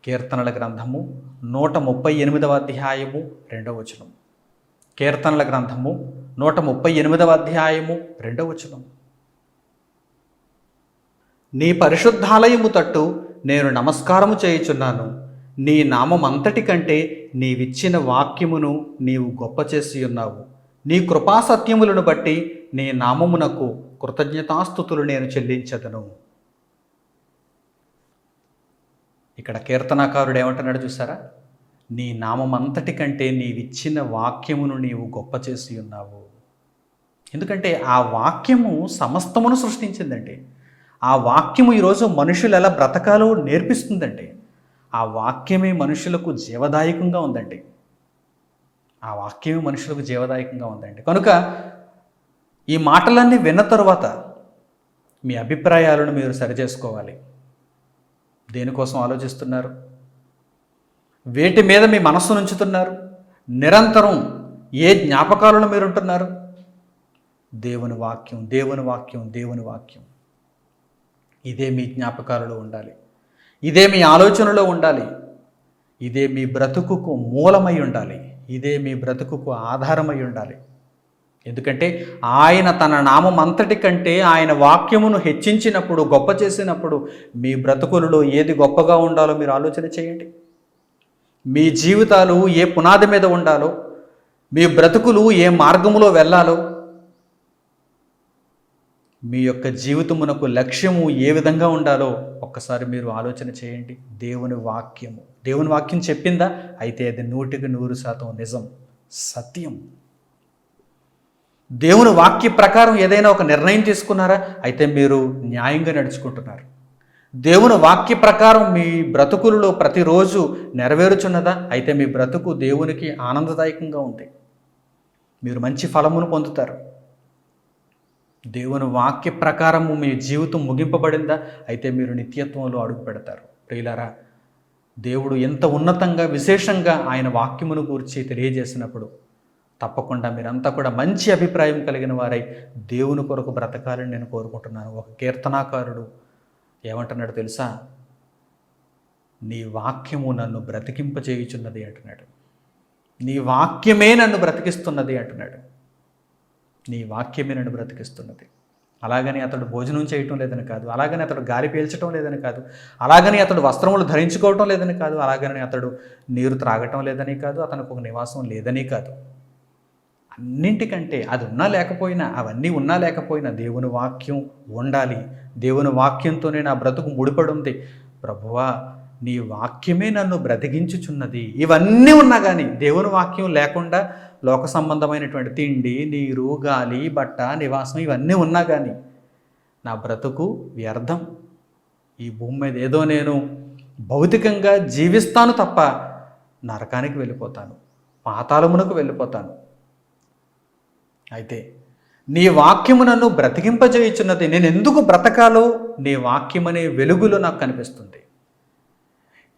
కీర్తనల గ్రంథము 138వ అధ్యాయము 2వ వచనం. కీర్తనల గ్రంథము 138వ అధ్యాయము 2వ వచనం. నీ పరిశుద్ధాలయము తట్టు నేను నమస్కారము చేయుచున్నాను. నీ నామమంతటి కంటే నీవిచ్చిన వాక్యమును నీవు గొప్ప చేసి ఉన్నావు. నీ కృపాసత్యములను బట్టి నీ నామమునకు కృతజ్ఞతాస్తుతులు నేను చెల్లించదను. ఇక్కడ కీర్తనాకారుడు ఏమంటున్నాడు చూసారా? నీ నామమంతటి కంటే నీవిచ్చిన వాక్యమును నీవు గొప్ప చేసి ఉన్నావు. ఎందుకంటే ఆ వాక్యము సమస్తమును సృష్టించిందండి. ఆ వాక్యము ఈరోజు మనుషులు ఎలా బ్రతకాలో నేర్పిస్తుందండి. ఆ వాక్యమే మనుషులకు జీవదాయకంగా ఉందండి. ఆ వాక్యమే మనుషులకు జీవదాయకంగా ఉందండి. కనుక ఈ మాటలన్నీ విన్న తరువాత మీ అభిప్రాయాలను మీరు సరిచేసుకోవాలి. దేనికోసం ఆలోచిస్తున్నారు? వేటి మీద మీ మనస్సును ఉంచుతున్నారు? నిరంతరం ఏ జ్ఞాపకాలను మీరు ఉంటున్నారు? దేవుని వాక్యం, దేవుని వాక్యం, దేవుని వాక్యం. ఇదే మీ జ్ఞాపకాలలో ఉండాలి. ఇదే మీ ఆలోచనలో ఉండాలి. ఇదే మీ బ్రతుకుకు మూలమై ఉండాలి. ఇదే మీ బ్రతుకుకు ఆధారమై ఉండాలి. ఎందుకంటే ఆయన తన నామం అంతటి కంటే ఆయన వాక్యమును హెచ్చించినప్పుడు, గొప్ప చేసినప్పుడు మీ బ్రతుకులలో ఏది గొప్పగా ఉండాలో మీరు ఆలోచన చేయండి. మీ జీవితాలు ఏ పునాది మీద ఉండాలో, మీ బ్రతుకులు ఏ మార్గములో వెళ్ళాలో, మీ యొక్క జీవితమునకు లక్ష్యము ఏ విధంగా ఉండాలో ఒక్కసారి మీరు ఆలోచన చేయండి. దేవుని వాక్యం చెప్పిందా? అయితే అది 100% నిజం, సత్యం. దేవుని వాక్య ప్రకారం ఏదైనా ఒక నిర్ణయం తీసుకున్నారా? అయితే మీరు న్యాయంగా నడుచుకుంటున్నారు. దేవుని వాక్య ప్రకారం మీ బ్రతుకులలో ప్రతిరోజు నెరవేరుచున్నదా? అయితే మీ బ్రతుకు దేవునికి ఆనందదాయకంగా ఉంది. మీరు మంచి ఫలమును పొందుతారు. దేవుని వాక్య ప్రకారము మీ జీవితం ముగింపబడిందా? అయితే మీరు నిత్యత్వంలో అడుగు పెడతారు. ప్రియులారా, దేవుడు ఎంత ఉన్నతంగా, విశేషంగా ఆయన వాక్యమును గూర్చి తెలియజేసినప్పుడు తప్పకుండా మీరంతా కూడా మంచి అభిప్రాయం కలిగిన వారై దేవుని కొరకు బ్రతకాలని నేను కోరుకుంటున్నాను. ఒక కీర్తనాకారుడు ఏమంటున్నాడు తెలుసా? నీ వాక్యము నన్ను బ్రతికింపచేయుచున్నది అంటున్నాడు. నీ వాక్యమే నన్ను బ్రతికిస్తున్నది అంటున్నాడు. నీ వాక్యమే నన్ను బ్రతికిస్తున్నది. అలాగని అతడు భోజనం చేయటం లేదని కాదు, అలాగని అతడు గాలి పీల్చడం లేదని కాదు, అలాగని అతడు వస్త్రములు ధరించుకోవటం లేదని కాదు, అలాగని అతడు నీరు త్రాగటం లేదని కాదు, అతనికి ఒక నివాసం లేదని కాదు. అన్నింటికంటే అది ఉన్నా లేకపోయినా, అవన్నీ ఉన్నా లేకపోయినా దేవుని వాక్యం ఉండాలి. దేవుని వాక్యంతోనే నా బ్రతుకు ముడిపడి ఉంది. ప్రభువా, నీ వాక్యమే నన్ను బ్రతికించుచున్నది. ఇవన్నీ ఉన్నా కానీ దేవుని వాక్యం లేకుండా లోక సంబంధమైనటువంటి తిండి, నీరు, గాలి, బట్ట, నివాసం ఇవన్నీ ఉన్నా కానీ నా బ్రతుకు వ్యర్థం. ఈ భూమి మీద ఏదో నేను భౌతికంగా జీవిస్తాను తప్ప నరకానికి వెళ్ళిపోతాను, పాతాళమునకు వెళ్ళిపోతాను. అయితే నీ వాక్యము నన్ను బ్రతికింపజేయుచున్నది. నేను ఎందుకు బ్రతకాలో నీ వాక్యం అనే వెలుగులో నాకు కనిపిస్తుంది.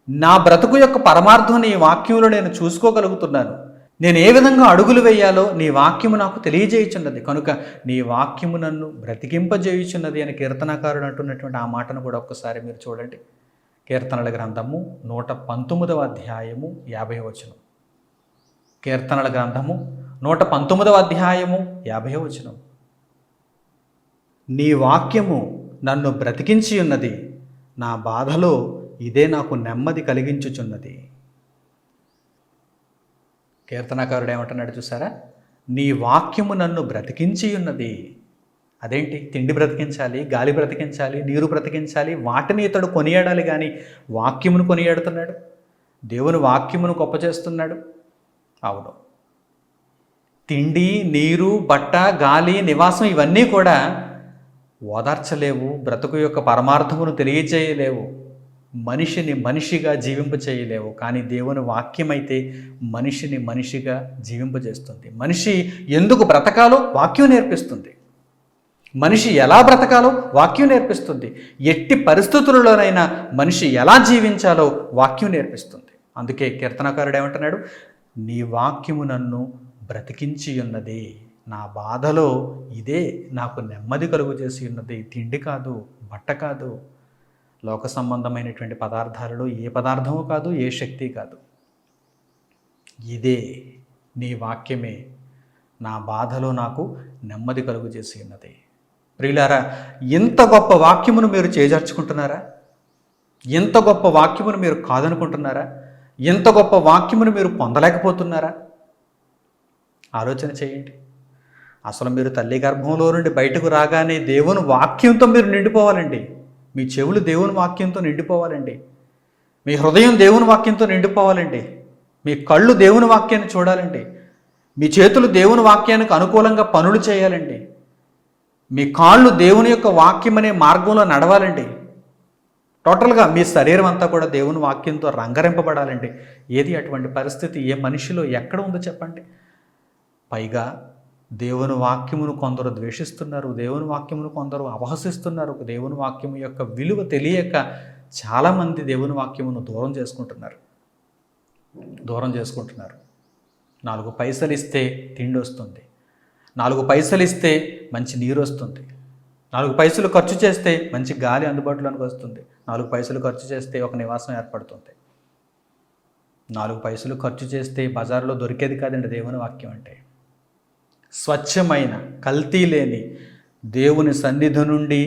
నా బ్రతుకు యొక్క పరమార్థం నీ వాక్యంలో నేను చూసుకోగలుగుతున్నాను. నేను ఏ విధంగా అడుగులు వేయాలో నీ వాక్యము నాకు తెలియజేయుచున్నది. కనుక నీ వాక్యము నన్ను బ్రతికింపజేయుచున్నది అని కీర్తనకారుడు అంటున్నటువంటి ఆ మాటను కూడా ఒక్కసారి మీరు చూడండి. కీర్తనల గ్రంథము 119వ అధ్యాయము 50వ వచనం. కీర్తనల గ్రంథము 119వ అధ్యాయము 50వ వచనం. నీ వాక్యము నన్ను బ్రతికించి ఉన్నది, నా బాధలో ఇదే నాకు నెమ్మది కలిగించుచున్నది. కీర్తనకారుడు ఏమంటున్నాడు చూసారా? నీ వాక్యము నన్ను బ్రతికించి ఉన్నది. అదేంటి? తిండి బ్రతికించాలి, గాలి బ్రతికించాలి, నీరు బ్రతికించాలి, వాటిని ఇతడు కొనియాడాలి. కానీ వాక్యమును కొనియాడుతున్నాడు, దేవుని వాక్యమును గొప్ప చేస్తున్నాడు. అవును, తిండి, నీరు, బట్ట, గాలి, నివాసం ఇవన్నీ కూడా ఓదార్చలేవు, బ్రతుకు యొక్క పరమార్థమును తెలియజేయలేవు, మనిషిని మనిషిగా జీవింపచేయలేవు. కానీ దేవుని వాక్యం అయితే మనిషిని మనిషిగా జీవింపజేస్తుంది. మనిషి ఎందుకు బ్రతకాలో వాక్యం నేర్పిస్తుంది. మనిషి ఎలా బ్రతకాలో వాక్యం నేర్పిస్తుంది. ఎట్టి పరిస్థితులలోనైనా మనిషి ఎలా జీవించాలో వాక్యం నేర్పిస్తుంది. అందుకే కీర్తనకారుడు ఏమంటున్నాడు? నీ వాక్యము నన్ను బ్రతికించి ఉన్నది, నా బాధలో ఇదే నాకు నెమ్మది కలుగు చేసి ఉన్నది. తిండి కాదు, బట్ట కాదు, లోక సంబంధమైనటువంటి పదార్థాలలో ఏ పదార్థము కాదు, ఏ శక్తి కాదు. ఇదే నీ వాక్యమే నా బాధలో నాకు నెమ్మది కలుగు చేసి ఉన్నది. ప్రియులారా, ఎంత గొప్ప వాక్యమును మీరు చేజార్చుకుంటున్నారా? ఎంత గొప్ప వాక్యమును మీరు కాదనుకుంటున్నారా? ఎంత గొప్ప వాక్యమును మీరు పొందలేకపోతున్నారా? ఆలోచన చేయండి. అసలు మీరు తల్లి గర్భంలో నుండి బయటకు రాగానే దేవుని వాక్యంతో మీరు నిండిపోవాలండి. మీ చెవులు దేవుని వాక్యంతో నిండిపోవాలండి. మీ హృదయం దేవుని వాక్యంతో నిండిపోవాలండి. మీ కళ్ళు దేవుని వాక్యాన్ని చూడాలండి. మీ చేతులు దేవుని వాక్యానికి అనుకూలంగా పనులు చేయాలండి. మీ కాళ్ళు దేవుని యొక్క వాక్యం అనే మార్గంలో నడవాలండి. టోటల్గా మీ శరీరం అంతా కూడా దేవుని వాక్యంతో రంగరింపబడాలండి. ఏది అటువంటి పరిస్థితి ఏ మనిషిలో ఎక్కడ ఉందో చెప్పండి. పైగా దేవుని వాక్యమును కొందరు ద్వేషిస్తున్నారు, దేవుని వాక్యమును కొందరు అపహసిస్తున్నారు. దేవుని వాక్యము యొక్క విలువ తెలియక చాలామంది దేవుని వాక్యమును దూరం చేసుకుంటున్నారు. 4 పైసలు ఇస్తే తిండి వస్తుంది, 4 పైసలు ఇస్తే మంచి నీరు వస్తుంది, 4 పైసలు ఖర్చు చేస్తే మంచి గాలి అందుబాటులోకి వస్తుంది, 4 పైసలు ఖర్చు చేస్తే ఒక నివాసం ఏర్పడుతుంది. 4 పైసలు ఖర్చు చేస్తే బజారులో దొరికేది కాదండి దేవుని వాక్యం అంటే. స్వచ్ఛమైన, కల్తీ లేని దేవుని సన్నిధి నుండి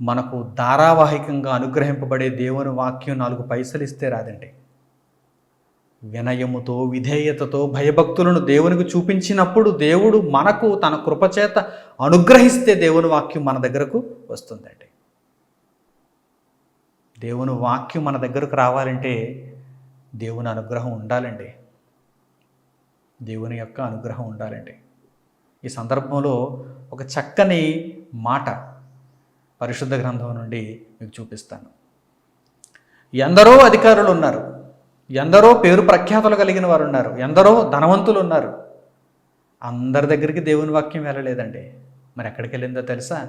మనకు ధారావాహికంగా అనుగ్రహింపబడే దేవుని వాక్యం 4 పైసలు ఇస్తే రాదండి. వినయముతో, విధేయతతో, భయభక్తులను దేవునికి చూపించినప్పుడు దేవుడు మనకు తన కృపచేత అనుగ్రహిస్తే దేవుని వాక్యం మన దగ్గరకు వస్తుందండి. దేవుని వాక్యం మన దగ్గరకు రావాలంటే దేవుని అనుగ్రహం ఉండాలండి. దేవుని యొక్క అనుగ్రహం ఉండాలండి. ఈ సందర్భంలో ఒక చక్కని మాట పరిశుద్ధ గ్రంథం నుండి మీకు చూపిస్తాను. ఎందరో అధికారులు ఉన్నారు, ఎందరో పేరు ప్రఖ్యాతులు కలిగిన వారు ఉన్నారు, ఎందరో ధనవంతులు ఉన్నారు. అందరి దగ్గరికి దేవుని వాక్యం వెళ్ళలేదండి. మరి ఎక్కడికి వెళ్ళిందో తెలుసా?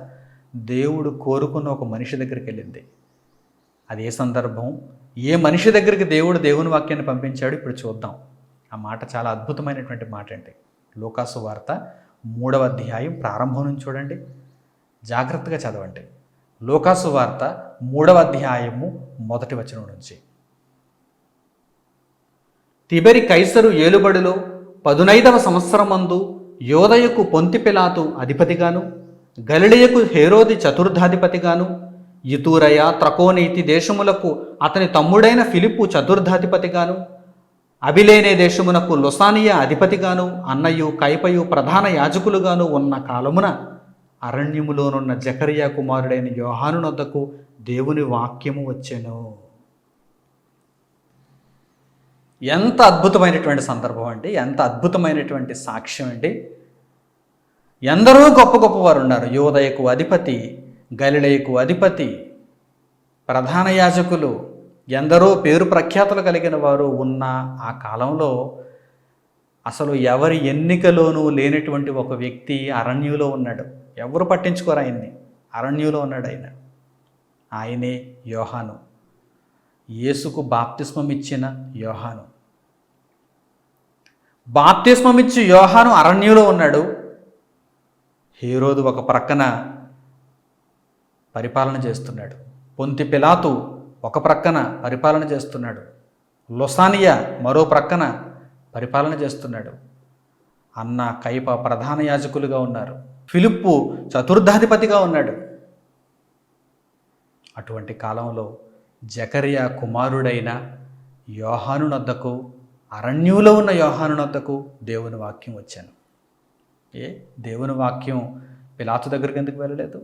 దేవుడు కోరుకున్న ఒక మనిషి దగ్గరికి వెళ్ళింది. అది ఏ సందర్భం, ఏ మనిషి దగ్గరికి దేవుని వాక్యాన్ని పంపించాడు ఇప్పుడు చూద్దాం. ఆ మాట చాలా అద్భుతమైనటువంటి మాట అండి. లూకాసు వార్త 3వ అధ్యాయం ప్రారంభం నుంచి చూడండి, జాగ్రత్తగా చదవండి. లూకాసు వార్త 3వ అధ్యాయము 1వ వచనం నుంచి. తిబెరి కైసరు ఏలుబడిలో 15వ సంవత్సరమందు యోదయకు పొంతి పిలాతు అధిపతిగాను, గలిలయకు హేరోది చతుర్థాధిపతిగాను, ఇతూరయ త్రకోనీతి దేశములకు అతని తమ్ముడైన ఫిలిప్పు చతుర్థాధిపతిగాను, అబిలేనే దేశమునకు లొసానియా అధిపతిగాను అన్నయు కైపయు ప్రధాన యాజకులుగాను ఉన్న కాలమున అరణ్యములోనున్న జకరియా కుమారుడైన యోహాను నొద్దకు దేవుని వాక్యము వచ్చెను. ఎంత అద్భుతమైనటువంటి సందర్భం అండి, ఎంత అద్భుతమైనటువంటి సాక్ష్యం అండి. ఎందరో గొప్ప గొప్పవారు ఉన్నారు. యోదయకు అధిపతి, గలిలయకు అధిపతి, ప్రధాన యాజకులు, ఎందరో పేరు ప్రఖ్యాతులు కలిగిన వారు ఉన్న ఆ కాలంలో అసలు ఎవరి ఎన్నికలోనూ లేనటువంటి ఒక వ్యక్తి అరణ్యంలో ఉన్నాడు. ఎవరు పట్టించుకోరు ఆయన్ని. అరణ్యంలో ఉన్నాడు ఆయన. ఆయనే యోహాను, యేసుకు బాప్తిస్మం ఇచ్చిన యోహాను. బాప్తిస్మం ఇచ్చి యోహాను అరణ్యంలో ఉన్నాడు. హేరోదు ఒక ప్రక్కన పరిపాలన చేస్తున్నాడు. పొంతి పిలాతు ఒక ప్రక్కన పరిపాలన చేస్తున్నాడు. లొసానియా మరో ప్రక్కన పరిపాలన చేస్తున్నాడు. అన్న కైప ప్రధాన యాజకులుగా ఉన్నారు. ఫిలిప్పు చతుర్థాధిపతిగా ఉన్నాడు. అటువంటి కాలంలో జకరియా కుమారుడైన యోహాను నొద్దకు, అరణ్యంలో ఉన్న యోహాను నొద్దకు దేవుని వాక్యం వచ్చాను. దేవుని వాక్యం పిలాతు దగ్గరికి ఎందుకు వెళ్ళలేదు?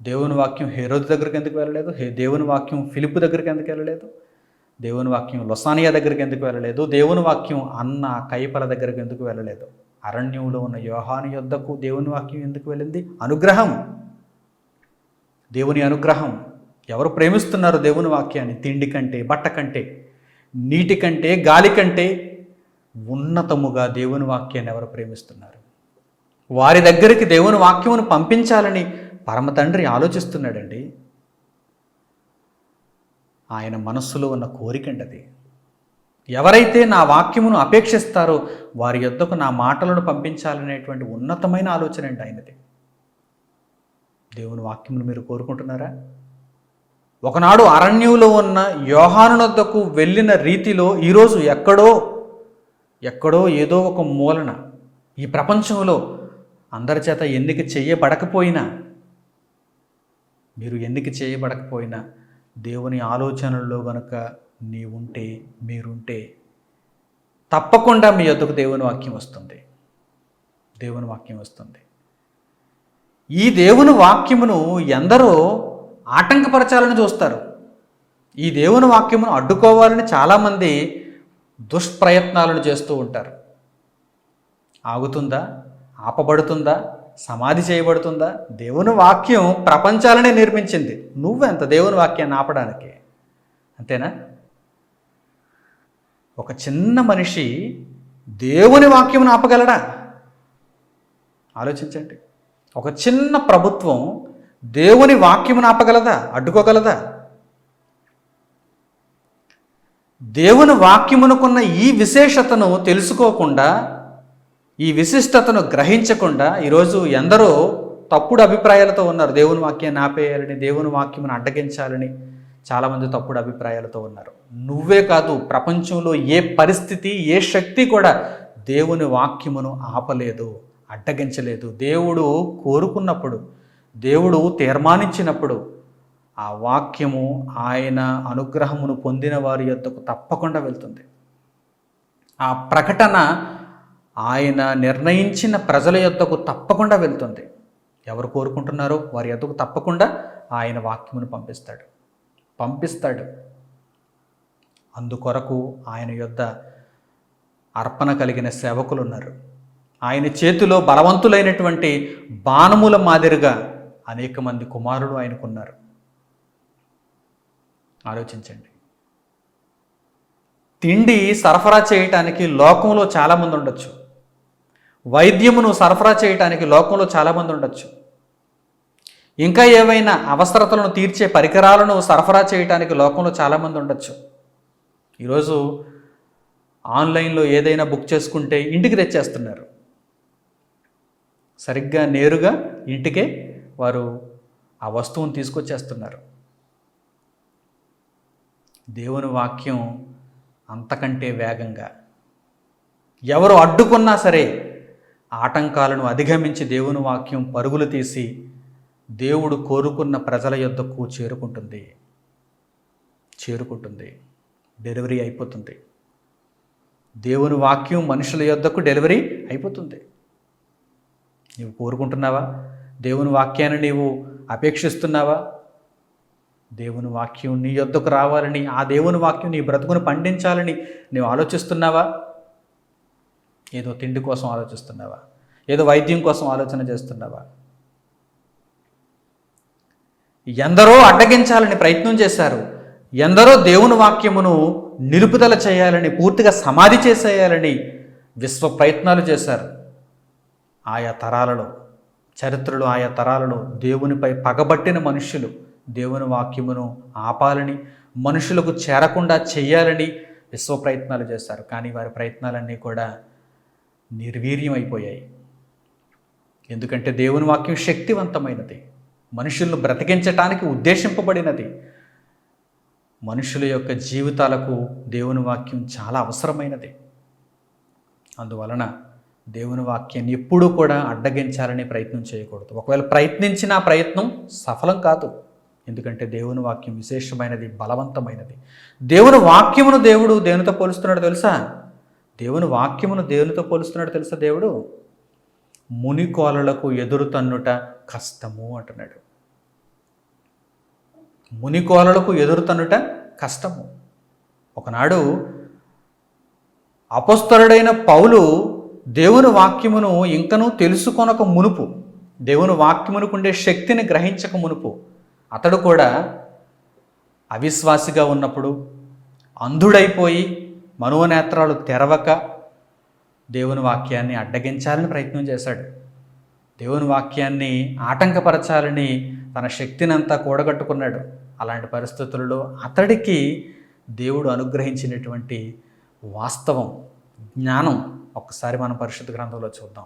దేవుని వాక్యం హేరోదు దగ్గరికి ఎందుకు వెళ్ళలేదు? దేవుని వాక్యం ఫిలిప్పు దగ్గరికి ఎందుకు వెళ్ళలేదు? దేవుని వాక్యం లొసానియా దగ్గరికి ఎందుకు వెళ్ళలేదు? దేవుని వాక్యం అన్న కైపల దగ్గరికి ఎందుకు వెళ్ళలేదు? అరణ్యంలో ఉన్న యోహాను యొద్దకు దేవుని వాక్యం ఎందుకు వెళ్ళింది? అనుగ్రహం, దేవుని అనుగ్రహం. ఎవరు ప్రేమిస్తున్నారు దేవుని వాక్యాన్ని? తిండి కంటే, బట్ట కంటే, నీటి కంటే, గాలి కంటే ఉన్నతముగా దేవుని వాక్యాన్ని ఎవరు ప్రేమిస్తున్నారు? వారి దగ్గరికి దేవుని వాక్యమును పంపించాలని పరమ తండ్రి ఆలోచిస్తున్నాడండి. ఆయన మనస్సులో ఉన్న కోరికండి అది. ఎవరైతే నా వాక్యమును అపేక్షిస్తారో వారి యొద్దకు నా మాటలను పంపించాలనేటువంటి ఉన్నతమైన ఆలోచన అండి ఆయనది. దేవుని వాక్యమును మీరు కోరుకుంటున్నారా? ఒకనాడు అరణ్యంలో ఉన్న యోహాను నొద్దకు వెళ్ళిన రీతిలో ఈరోజు ఎక్కడో ఏదో ఒక మూలన ఈ ప్రపంచంలో అందరి చేత ఎన్నిక చేయబడకపోయినా, మీరు ఎన్నిక చేయబడకపోయినా దేవుని ఆలోచనల్లో గనుక నీవుంటే, మీరుంటే తప్పకుండా మీ యొద్దకు దేవుని వాక్యం వస్తుంది. దేవుని వాక్యం వస్తుంది. ఈ దేవుని వాక్యమును ఎందరో ఆటంకపరచాలని చూస్తారు. ఈ దేవుని వాక్యమును అడ్డుకోవాలని చాలామంది దుష్ప్రయత్నాలను చేస్తూ ఉంటారు. ఆగుతుందా? ఆపబడుతుందా? సమాధి చేయబడుతుందా? దేవుని వాక్యం ప్రపంచాలనే నిర్మించింది. నువ్వెంత దేవుని వాక్యాన్ని ఆపడానికి? అంతేనా? ఒక చిన్న మనిషి దేవుని వాక్యమును ఆపగలడా? ఆలోచించండి. ఒక చిన్న ప్రభుత్వం దేవుని వాక్యమును ఆపగలదా? అడ్డుకోగలదా? దేవుని వాక్యమునకున్న ఈ విశేషతను తెలుసుకోకుండా, ఈ విశిష్టతను గ్రహించకుండా ఈరోజు ఎందరో తప్పుడు అభిప్రాయాలతో ఉన్నారు. దేవుని వాక్యాన్ని ఆపేయాలని, దేవుని వాక్యమును అడ్డగించాలని చాలామంది తప్పుడు అభిప్రాయాలతో ఉన్నారు. నువ్వే కాదు, ప్రపంచంలో ఏ పరిస్థితి, ఏ శక్తి కూడా దేవుని వాక్యమును ఆపలేదు, అడ్డగించలేదు. దేవుడు కోరుకున్నప్పుడు, దేవుడు తీర్మానించినప్పుడు ఆ వాక్యము ఆయన అనుగ్రహమును పొందిన వారి యొద్దకు తప్పకుండా వెళ్తుంది. ఆ ప్రకటన ఆయన నిర్ణయించిన ప్రజల యొద్దకు తప్పకుండా వెళ్తుంది. ఎవరు కోరుకుంటున్నారో వారి యొద్దకు తప్పకుండా ఆయన వాక్యమును పంపిస్తాడు. అందుకొరకు ఆయన యొద్ద అర్పణ కలిగిన సేవకులు ఉన్నారు. ఆయన చేతిలో బలవంతులైనటువంటి బాణముల మాదిరిగా అనేక మంది కుమారులు ఆయనకున్నారు. ఆలోచించండి. తిండి సరఫరా చేయటానికి లోకంలో చాలామంది ఉండొచ్చు. వైద్యమును సరఫరా చేయటానికి లోకంలో చాలామంది ఉండొచ్చు. ఇంకా ఏవైనా అవసరతలను తీర్చే పరికరాలను సరఫరా చేయటానికి లోకంలో చాలామంది ఉండొచ్చు. ఈరోజు ఆన్లైన్లో ఏదైనా బుక్ చేసుకుంటే ఇంటికి తెచ్చేస్తున్నారు. సరిగ్గా నేరుగా ఇంటికే వారు ఆ వస్తువును తీసుకొచ్చేస్తున్నారు. దేవుని వాక్యం అంతకంటే వేగంగా ఎవరు అడ్డుకున్నా సరే ఆటంకాలను అధిగమించి దేవుని వాక్యం పరుగులు తీసి దేవుడు కోరుకున్న ప్రజల యొద్దకు చేరుకుంటుంది. డెలివరీ అయిపోతుంది. దేవుని వాక్యం మనుషుల యొద్దకు డెలివరీ అయిపోతుంది. నీవు కోరుకుంటున్నావా? దేవుని వాక్యాన్ని నీవు అపేక్షిస్తున్నావా? దేవుని వాక్యం నీ యొద్దకు రావాలని, ఆ దేవుని వాక్యం నీ బ్రతుకును పండించాలని నీవు ఆలోచిస్తున్నావా? ఏదో తిండి కోసం ఆలోచిస్తున్నావా? ఏదో వైద్యం కోసం ఆలోచన చేస్తున్నావా? ఎందరో అడ్డగించాలని ప్రయత్నం చేశారు. ఎందరో దేవుని వాక్యమును నిలుపుదల చేయాలని, పూర్తిగా సమాధి చేసేయాలని విశ్వ ప్రయత్నాలు చేశారు. ఆయా తరాలలో, చరిత్రలో ఆయా తరాలలో దేవునిపై పగబట్టిన మనుష్యులు దేవుని వాక్యమును ఆపాలని, మనుషులకు చేరకుండా చేయాలని విశ్వ ప్రయత్నాలు చేశారు. కానీ వారి ప్రయత్నాలన్నీ కూడా నిర్వీర్యం అయిపోయాయి. ఎందుకంటే దేవుని వాక్యం శక్తివంతమైనది, మనుషులను బ్రతికించటానికి ఉద్దేశింపబడినది. మనుషుల యొక్క జీవితాలకు దేవుని వాక్యం చాలా అవసరమైనది. అందువలన దేవుని వాక్యాన్ని ఎప్పుడూ కూడా అడ్డగించాలని ప్రయత్నం చేయకూడదు. ఒకవేళ ప్రయత్నించిన ఆ ప్రయత్నం సఫలం కాదు. ఎందుకంటే దేవుని వాక్యం విశేషమైనది, బలవంతమైనది. దేవుని వాక్యమును దేవుడు దేనితో పోలుస్తున్నాడు తెలుసా? దేవుని వాక్యమును దేవునితో పోలుస్తున్నాడు తెలుసా? దేవుడు మునికోలలకు ఎదురు తన్నుట కష్టము అంటున్నాడు. మునికోలలకు ఎదురు తన్నుట కష్టము. ఒకనాడు అపొస్తలుడైన పౌలు దేవుని వాక్యమును ఇంకనూ తెలుసుకొనక మునుపు, దేవుని వాక్యమునకు ఉండే శక్తిని గ్రహించక మునుపు, అతడు కూడా అవిశ్వాసిగా ఉన్నప్పుడు, అంధుడైపోయి మనోనేత్రాలు తెరవక దేవుని వాక్యాన్ని అడ్డగించాలని ప్రయత్నం చేశాడు. దేవుని వాక్యాన్ని ఆటంకపరచాలని తన శక్తిని అంతా కూడగట్టుకున్నాడు. అలాంటి పరిస్థితులలో అతడికి దేవుడు అనుగ్రహించినటువంటి వాస్తవం, జ్ఞానం ఒక్కసారి మనం పరిశుద్ధ గ్రంథంలో చూద్దాం.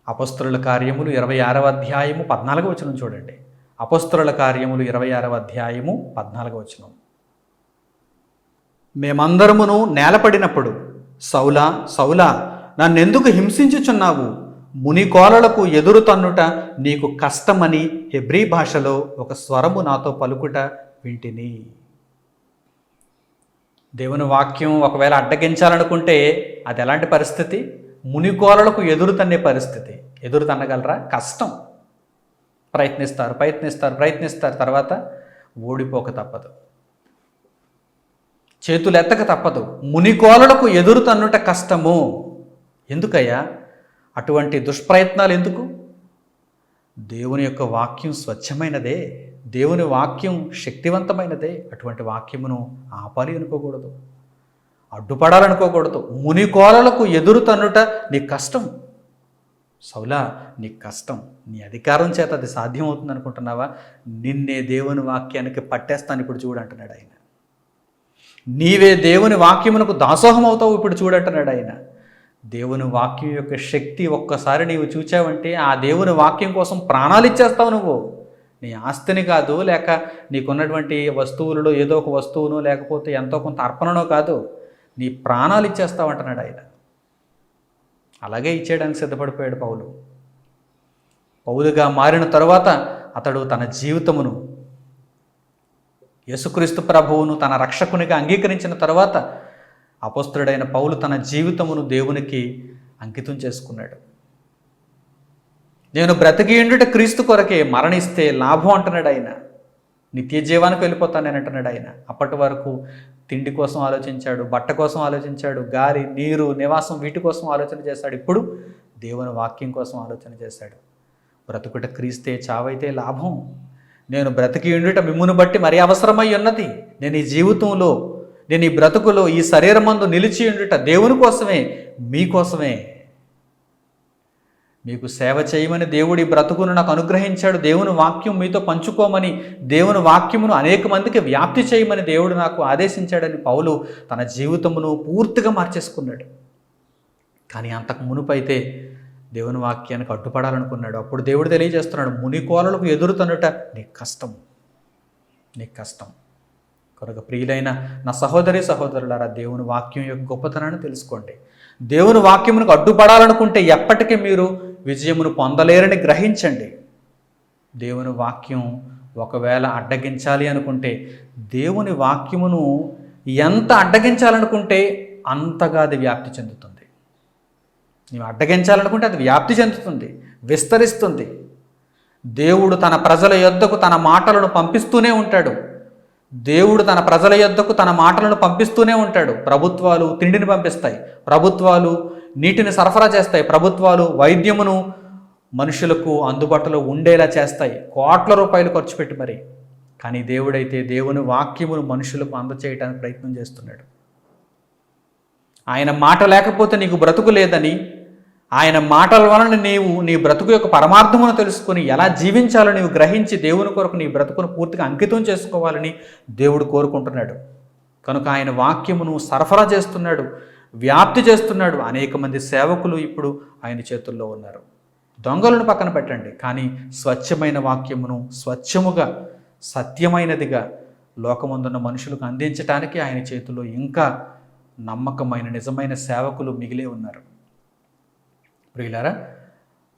అపొస్తలుల కార్యములు 26వ అధ్యాయము 14వ వచనం చూడండి. అపొస్తలుల కార్యములు 26వ అధ్యాయము 14వ వచనం. మేమందరమును నేలపడినప్పుడు, సౌలా సౌలా నన్నెందుకు హింసించుచున్నావు? మునికోలలకు ఎదురు తన్నుట నీకు కష్టమని హెబ్రీ భాషలో ఒక స్వరము నాతో పలుకుట వింటిని. దేవుని వాక్యం ఒకవేళ అడ్డగించాలనుకుంటే అది ఎలాంటి పరిస్థితి? మునికోలలకు ఎదురు తన్నే పరిస్థితి. ఎదురు తన్నగలరా? కష్టం. ప్రయత్నిస్తారు, తర్వాత ఓడిపోక తప్పదు, చేతులు ఎత్తక తప్పదు. మునికోలలకు ఎదురు తన్నుట కష్టము. ఎందుకయ్యా అటువంటి దుష్ప్రయత్నాలు? ఎందుకు? దేవుని యొక్క వాక్యం స్వచ్ఛమైనదే, దేవుని వాక్యం శక్తివంతమైనదే. అటువంటి వాక్యమును ఆపాలి అనుకోకూడదు, అడ్డుపడాలనుకోకూడదు. మునికోలలకు ఎదురు తన్నుట నీకు కష్టం. సౌలా, నీకు కష్టం. నీ అధికారం చేత అది సాధ్యం అవుతుంది అనుకుంటున్నావా? నిన్నే దేవుని వాక్యానికి పట్టేస్తాను ఇప్పుడు చూడంటున్నాడు ఆయన. నీవే దేవుని వాక్యమునకు దాసోహం అవుతావు ఇప్పుడు చూడంటున్నాడు ఆయన. దేవుని వాక్యం యొక్క శక్తి ఒక్కసారి నీవు చూచావంటే ఆ దేవుని వాక్యం కోసం ప్రాణాలు ఇచ్చేస్తావు నువ్వు. నీ ఆస్తిని కాదు, లేక నీకున్నటువంటి వస్తువులలో ఏదో ఒక వస్తువును, లేకపోతే ఎంతో కొంత అర్పణనో కాదు, నీ ప్రాణాలు ఇచ్చేస్తావు అంటున్నాడు ఆయన. అలాగే ఇచ్చేయడానికి సిద్ధపడిపోయాడు పౌలు. పౌలుగా మారిన తరువాత అతడు తన జీవితమును యేసుక్రీస్తు ప్రభువును తన రక్షకునిగా అంగీకరించిన తర్వాత అపొస్తలుడైన పౌలు తన జీవితమును దేవునికి అంకితం చేసుకున్నాడు. నేను బ్రతికియుండుట క్రీస్తు కొరకే, మరణిస్తే లాభం అంటున్నాడు ఆయన. నిత్య జీవానికి వెళ్ళిపోతాను నేను అంటున్నాడు ఆయన. అప్పటి వరకు తిండి కోసం ఆలోచించాడు, బట్ట కోసం ఆలోచించాడు, గాలి నీరు నివాసం వీటి కోసం ఆలోచన చేశాడు. ఇప్పుడు దేవుని వాక్యం కోసం ఆలోచన చేశాడు. బ్రతుకుట క్రీస్తే, చావైతే లాభం. నేను బ్రతికియుండుట మిమ్మును బట్టి మరీ అవసరమై ఉన్నది. నేను ఈ జీవితంలో, నేను ఈ బ్రతుకులో, ఈ శరీరమందు నిలిచి ఉండుట దేవుని కోసమే, మీకోసమే. మీకు సేవ చేయమని దేవుడి బ్రతుకును నాకు అనుగ్రహించాడు. దేవుని వాక్యం మీతో పంచుకోమని, దేవుని వాక్యమును అనేక మందికి వ్యాప్తి చేయమని దేవుడు నాకు ఆదేశించాడని పౌలు తన జీవితమును పూర్తిగా మార్చేసుకున్నాడు. కానీ అంతకు మునుపైతే దేవుని వాక్యానికి అడ్డుపడాలనుకున్నాడు. అప్పుడు దేవుడు తెలియజేస్తున్నాడు, మునికోలలకు ఎదురుతనుట నీకు కష్టం, నీకు కష్టం. కనుక ప్రియులైన నా సహోదరి సహోదరులారా, దేవుని వాక్యం యొక్క గొప్పతనాన్ని తెలుసుకోండి. దేవుని వాక్యమునకు అడ్డుపడాలనుకుంటే ఎప్పటికీ మీరు విజయమును పొందలేరని గ్రహించండి. దేవుని వాక్యం ఒకవేళ అడ్డగించాలి అనుకుంటే, దేవుని వాక్యమును ఎంత అడ్డగించాలనుకుంటే అంతగా అది వ్యాప్తి చెందుతుంది. నీవు అడ్డగించాలనుకుంటే అది వ్యాప్తి చెందుతుంది, విస్తరిస్తుంది. దేవుడు తన ప్రజల యొద్దకు తన మాటలను పంపిస్తూనే ఉంటాడు. దేవుడు తన ప్రజల యొద్దకు తన మాటలను పంపిస్తూనే ఉంటాడు. ప్రభుత్వాలు తిండిని పంపిస్తాయి, ప్రభుత్వాలు నీటిని సరఫరా చేస్తాయి, ప్రభుత్వాలు వైద్యమును మనుషులకు అందుబాటులో ఉండేలా చేస్తాయి, కోట్ల రూపాయలు ఖర్చు పెట్టి మరి. కానీ దేవుడైతే దేవుని వాక్యమును మనుషులకు అందచేయడానికి ప్రయత్నం చేస్తున్నాడు. ఆయన మాట లేకపోతే నీకు బ్రతుకు లేదని, ఆయన మాటల వలన నీవు నీ బ్రతుకు యొక్క పరమార్థమును తెలుసుకొని ఎలా జీవించాలో నీవు గ్రహించి దేవుని కొరకు నీ బ్రతుకును పూర్తిగా అంకితం చేసుకోవాలని దేవుడు కోరుకుంటున్నాడు. కనుక ఆయన వాక్యమును సరఫరా చేస్తున్నాడు, వ్యాప్తి చేస్తున్నాడు. అనేక మంది సేవకులు ఇప్పుడు ఆయన చేతుల్లో ఉన్నారు. దొంగలను పక్కన పెట్టండి, కానీ స్వచ్ఛమైన వాక్యమును స్వచ్ఛముగా సత్యమైనదిగా లోకమందున్న మనుషులకు అందించటానికి ఆయన చేతుల్లో ఇంకా నమ్మకమైన నిజమైన సేవకులు మిగిలే ఉన్నారు. ప్రియులారా,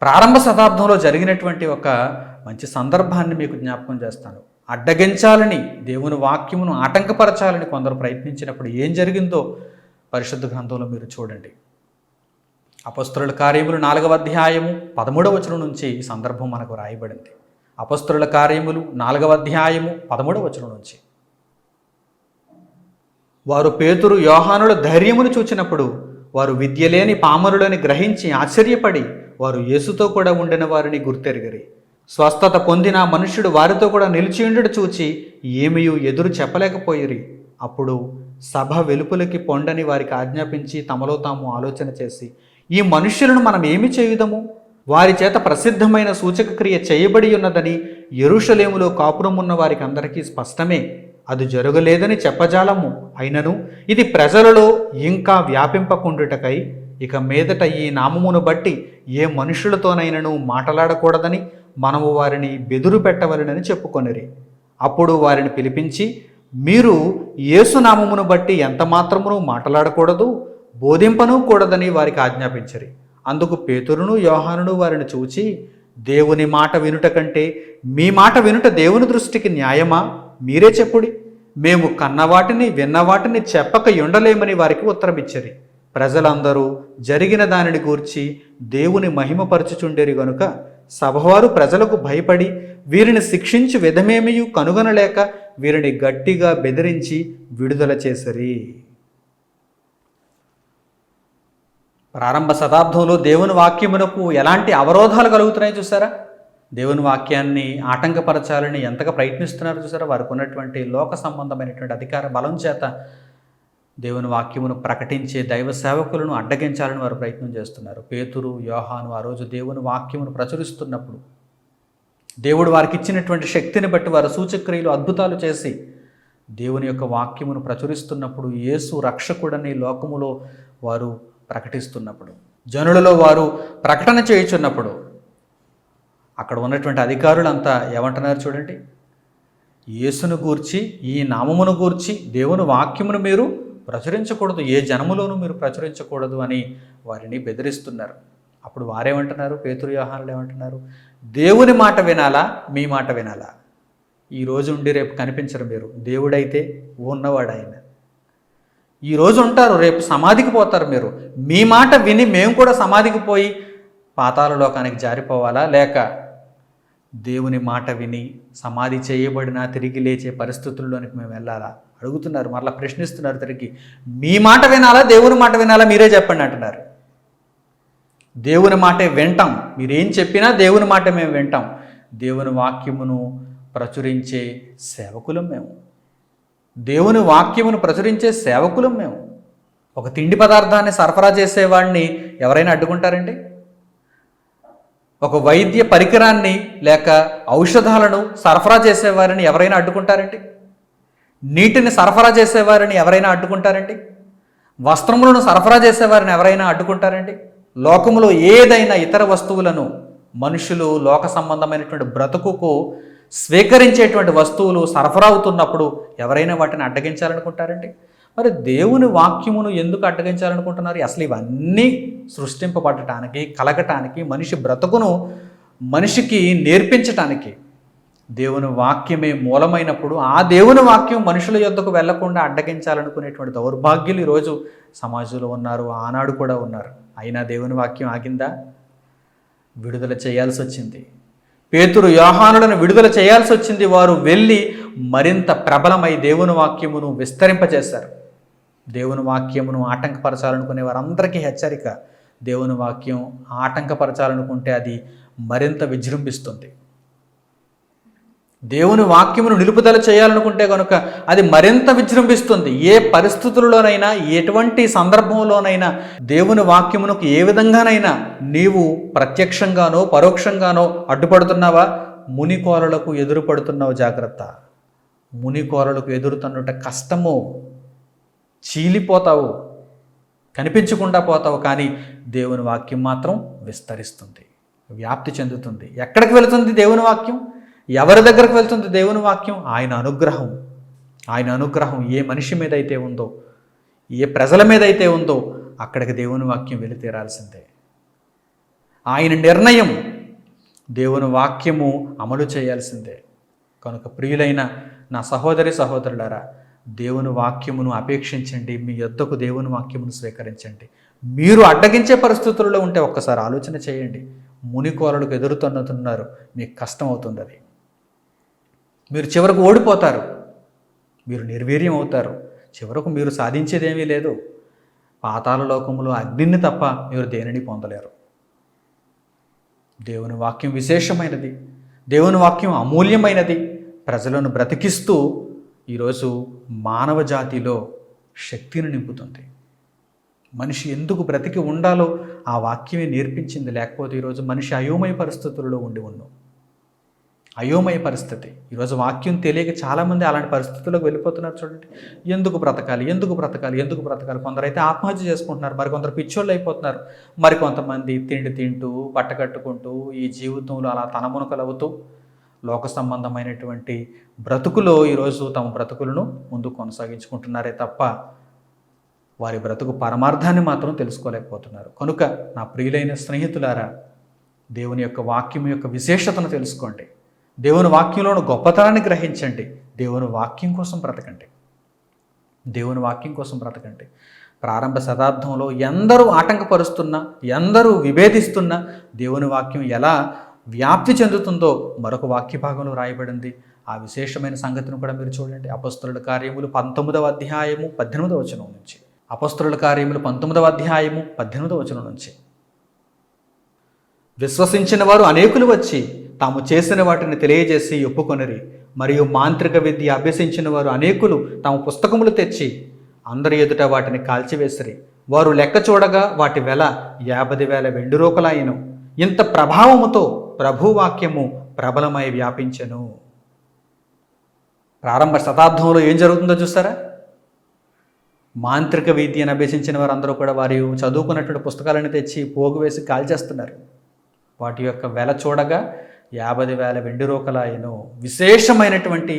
ప్రారంభ శతాబ్దంలో జరిగినటువంటి ఒక మంచి సందర్భాన్ని మీకు జ్ఞాపకం చేస్తాను. అడ్డగించాలని, దేవుని వాక్యమును ఆటంకపరచాలని కొందరు ప్రయత్నించినప్పుడు ఏం జరిగిందో పరిశుద్ధ గ్రంథంలో మీరు చూడండి. అపొస్తలుల కార్యములు 4వ అధ్యాయము 13వ వచనం నుంచి ఈ సందర్భం మనకు రాయబడింది. అపొస్తలుల కార్యములు 4వ అధ్యాయము 13వ వచనం నుంచి. వారు పేతురు యోహానుల ధైర్యమును చూచినప్పుడు వారు విద్యలేని పామరులని గ్రహించి ఆశ్చర్యపడి వారు యేసుతో కూడా ఉండిన వారిని గుర్తెరిగిరి. స్వస్థత పొందిన మనుష్యుడు వారితో కూడా నిలిచియుండుట చూచి ఏమీయూ ఎదురు చెప్పలేకపోయిరి. అప్పుడు సభ వెలుపలికి పొండని వారికి ఆజ్ఞాపించి తమలో తాము ఆలోచన చేసి, ఈ మనుష్యులను మనం ఏమి చేయుదము? వారి చేత ప్రసిద్ధమైన సూచక క్రియ చేయబడి ఉన్నదని యెరూషలేములో కాపురమున్న వారికి అందరికీ స్పష్టమే. అది జరగలేదని చెప్పజాలము. అయినను ఇది ప్రజలలో ఇంకా వ్యాపింపకుండుటకై ఇక మీదట ఈ నామమును బట్టి ఏ మనుషులతోనైనను మాట్లాడకూడదని మనము వారిని బెదురు పెట్టవలెనని చెప్పుకొనిరి. అప్పుడు వారిని పిలిపించి, మీరు యేసునామమును బట్టి ఎంత మాత్రమును మాట్లాడకూడదు, బోధింపను కూడదని వారికి ఆజ్ఞాపించిరి. అందుకు పేతురును యోహానును వారిని చూచి, దేవుని మాట వినుట కంటే మీ మాట వినుట దేవుని దృష్టికి న్యాయమా? మీరే చెప్పుడి. మేము కన్నవాటిని విన్నవాటిని చెప్పక ఉండలేమని వారికి ఉత్తరమిచ్చిరి. ప్రజలందరూ జరిగిన దానిని గూర్చి దేవుని మహిమపరచుచుండేరి గనుక సభవారు ప్రజలకు భయపడి వీరిని శిక్షించి విధమేమియు కనుగొనలేక వీరిని గట్టిగా బెదిరించి విడుదల చేసిరి. ప్రారంభ శతాబ్దంలో దేవుని వాక్యమునకు ఎలాంటి అవరోధాలు కలుగుతున్నాయి చూసారా? దేవుని వాక్యాన్ని ఆటంకపరచాలని ఎంతగా ప్రయత్నిస్తున్నారు చూసారా? వారికి ఉన్నటువంటి లోక సంబంధమైనటువంటి అధికార బలం చేత దేవుని వాక్యమును ప్రకటించే దైవ సేవకులను అడ్డగించాలని వారు ప్రయత్నం చేస్తున్నారు. పేతురు యోహాను ఆ రోజు దేవుని వాక్యమును ప్రచురిస్తున్నప్పుడు దేవుడు వారికి ఇచ్చినటువంటి శక్తిని బట్టి వారు సూచక్రియలు అద్భుతాలు చేసి దేవుని యొక్క వాక్యమును ప్రచురిస్తున్నప్పుడు, యేసు రక్షకుడని లోకములో వారు ప్రకటిస్తున్నప్పుడు, జనులలో వారు ప్రకటన చేయుచున్నప్పుడు అక్కడ ఉన్నటువంటి అధికారులంతా ఏమంటున్నారు చూడండి, యేసును గూర్చి, ఈ నామమును గూర్చి దేవుని వాక్యమును మీరు ప్రచురించకూడదు, ఏ జనములోనూ మీరు ప్రచురించకూడదు అని వారిని బెదిరిస్తున్నారు. అప్పుడు వారేమంటున్నారు? పేతురు యోహానులు ఏమంటున్నారు? దేవుని మాట వినాలా, మీ మాట వినాలా? ఈరోజు ఉండి రేపు కనిపించరు మీరు. దేవుడైతే ఉన్నవాడు ఆయన. ఈరోజు ఉంటారు, రేపు సమాధికి పోతారు మీరు. మీ మాట విని మేము కూడా సమాధికి పోయి పాతాళ లోకానికి జారిపోవాలా, లేక దేవుని మాట విని సమాధి చేయబడినా తిరిగి లేచే పరిస్థితుల్లోనికి మేము వెళ్ళాలా అడుగుతున్నారు. మరలా ప్రశ్నిస్తున్నారు తిరిగి. మీ మాట వినాలా, దేవుని మాట వినాలా? మీరే చెప్పండి అంటున్నారు. దేవుని మాటే వింటాం, మీరేం చెప్పినా దేవుని మాట మేము వింటాం. దేవుని వాక్యమును ప్రచురించే సేవకులం మేము. దేవుని వాక్యమును ప్రచురించే సేవకులం మేము. ఒక తిండి పదార్థాన్ని సరఫరా చేసేవాడిని ఎవరైనా అడ్డుకుంటారండి? ఒక వైద్య పరికరాన్ని లేక ఔషధాలను సరఫరా చేసేవారిని ఎవరైనా అడ్డుకుంటారండి? నీటిని సరఫరా చేసేవారిని ఎవరైనా అడ్డుకుంటారండి? వస్త్రములను సరఫరా చేసేవారిని ఎవరైనా అడ్డుకుంటారండి? లోకములో ఏదైనా ఇతర వస్తువులను మనుషులు లోక సంబంధమైనటువంటి బ్రతుకుకు స్వీకరించేటువంటి వస్తువులు సరఫరా అవుతున్నప్పుడు ఎవరైనా వాటిని అడ్డగించాలనుకుంటారండి? మరి దేవుని వాక్యమును ఎందుకు అడ్డగించాలనుకుంటున్నారు? అసలు ఇవన్నీ సృష్టింపబడటానికి, కలగటానికి, మనిషి బ్రతుకును మనిషికి నేర్పించటానికి, దేవుని వాక్యమే మూలమైనప్పుడు ఆ దేవుని వాక్యం మనుషుల యొద్దకు వెళ్లకుండా అడ్డగించాలనుకునేటువంటి దౌర్భాగ్యులు ఈరోజు సమాజంలో ఉన్నారు, ఆనాడు కూడా ఉన్నారు. అయినా దేవుని వాక్యం ఆగిందా? విడుదల చేయాల్సి వచ్చింది. పేతురు, యోహానులను విడుదల చేయాల్సి వచ్చింది. వారు వెళ్ళి మరింత ప్రబలమై దేవుని వాక్యమును విస్తరింపజేశారు. దేవుని వాక్యమును ఆటంకపరచాలనుకునే వారందరికీ హెచ్చరిక. దేవుని వాక్యం ఆటంకపరచాలనుకుంటే అది మరింత విజృంభిస్తుంది. దేవుని వాక్యమును నిలుపుదల చేయాలనుకుంటే కనుక అది మరింత విజృంభిస్తుంది. ఏ పరిస్థితుల్లోనైనా, ఎటువంటి సందర్భంలోనైనా దేవుని వాక్యమునకు ఏ విధంగానైనా నీవు ప్రత్యక్షంగానో పరోక్షంగానో అడ్డుపడుతున్నావా? మునికోరలకు ఎదురు పడుతున్నావు, జాగ్రత్త. మునికోరలకు ఎదురుతన్నుట కష్టము, చీలిపోతావు, కనిపించకుండా పోతావు. కానీ దేవుని వాక్యం మాత్రం విస్తరిస్తుంది, వ్యాప్తి చెందుతుంది. ఎక్కడికి వెళుతుంది దేవుని వాక్యం? ఎవరి దగ్గరకు వెళ్తుంది దేవుని వాక్యం? ఆయన అనుగ్రహం. ఆయన అనుగ్రహం ఏ మనిషి మీద అయితే ఉందో, ఏ ప్రజల మీద అయితే ఉందో అక్కడికి దేవుని వాక్యం వెళ్ళి తీరాల్సిందే. ఆయన నిర్ణయం దేవుని వాక్యము అమలు చేయాల్సిందే. కనుక ప్రియులైన నా సహోదరి సహోదరులారా, దేవుని వాక్యమును అపేక్షించండి. మీ యొద్దకు దేవుని వాక్యమును స్వీకరించండి. మీరు అడ్డగించే పరిస్థితుల్లో ఉంటే ఒక్కసారి ఆలోచన చేయండి. మునికోరలకు ఎదురుతున్నారు, మీకు కష్టం అవుతుంది. అది మీరు చివరకు ఓడిపోతారు, మీరు నిర్వీర్యం అవుతారు. చివరకు మీరు సాధించేదేమీ లేదు. పాతాళ లోకములో అగ్నిని తప్ప మీరు దేనిని పొందలేరు. దేవుని వాక్యం విశేషమైనది, దేవుని వాక్యం అమూల్యమైనది. ప్రజలను బ్రతికిస్తూ ఈరోజు మానవ జాతిలో శక్తిని నింపుతుంది. మనిషి ఎందుకు బ్రతికి ఉండాలో ఆ వాక్యమే నేర్పించింది. లేకపోతే ఈరోజు మనిషి అయోమయ పరిస్థితుల్లో ఉన్నాం. అయోమయ పరిస్థితి. ఈరోజు వాక్యం తెలియక చాలామంది అలాంటి పరిస్థితుల్లోకి వెళ్ళిపోతున్నారు. చూడండి, ఎందుకు బ్రతకాలి, ఎందుకు బ్రతకాలి, ఎందుకు బ్రతకాలి. కొందరైతే ఆత్మహత్య చేసుకుంటున్నారు, మరికొందరు పిచ్చోళ్ళు అయిపోతున్నారు, మరికొంతమంది తిండి తింటూ బట్ట కట్టుకుంటూ ఈ జీవితంలో అలా తనమునకలవుతూ లోక సంబంధమైనటువంటి బ్రతుకులో ఈరోజు తమ బ్రతుకులను ముందు కొనసాగించుకుంటున్నారే తప్ప వారి బ్రతుకు పరమార్థాన్ని మాత్రం తెలుసుకోలేకపోతున్నారు. కనుక నా ప్రియులైన స్నేహితులారా, దేవుని యొక్క వాక్యం యొక్క విశేషతను తెలుసుకోండి. దేవుని వాక్యంలోని గొప్పతనాన్ని గ్రహించండి. దేవుని వాక్యం కోసం బ్రతకండి. దేవుని వాక్యం కోసం బ్రతకండి. ప్రారంభ శతాబ్దంలో ఎందరూ ఆటంకపరుస్తున్నా, ఎందరూ విభేదిస్తున్నా దేవుని వాక్యం ఎలా వ్యాప్తి చెందుతుందో మరొక వాక్య భాగంలో రాయబడింది. ఆ విశేషమైన సంగతిని కూడా మీరు చూడండి. అపొస్తలుల కార్యములు 19వ అధ్యాయము 18వ వచనం నుంచి. అపొస్తలుల కార్యములు 19వ అధ్యాయము 18వ వచనం నుంచి. విశ్వసించిన వారు అనేకులు వచ్చి తాము చేసిన వాటిని తెలియజేసి ఒప్పుకొనిరి. మరియు మాంత్రిక విద్య అభ్యసించిన వారు అనేకులు తమ పుస్తకములు తెచ్చి అందరి ఎదుట వాటిని కాల్చివేసిరి. వారు లెక్క చూడగా వాటి వెల 50,000 వెండి రూకలాయెను. ఇంత ప్రభావముతో ప్రభువాక్యము ప్రబలమై వ్యాపించెను. ప్రారంభ శతాబ్దంలో ఏం జరుగుతుందో చూస్తారా? మాంత్రిక విద్యను అభ్యసించిన వారందరూ కూడా వారి చదువుకున్నటువంటి పుస్తకాలను తెచ్చి పోగు వేసి కాల్చేస్తున్నారు. వాటి యొక్క వెల చూడగా 50,000 వెండి రూకలాయెను. విశేషమైనటువంటి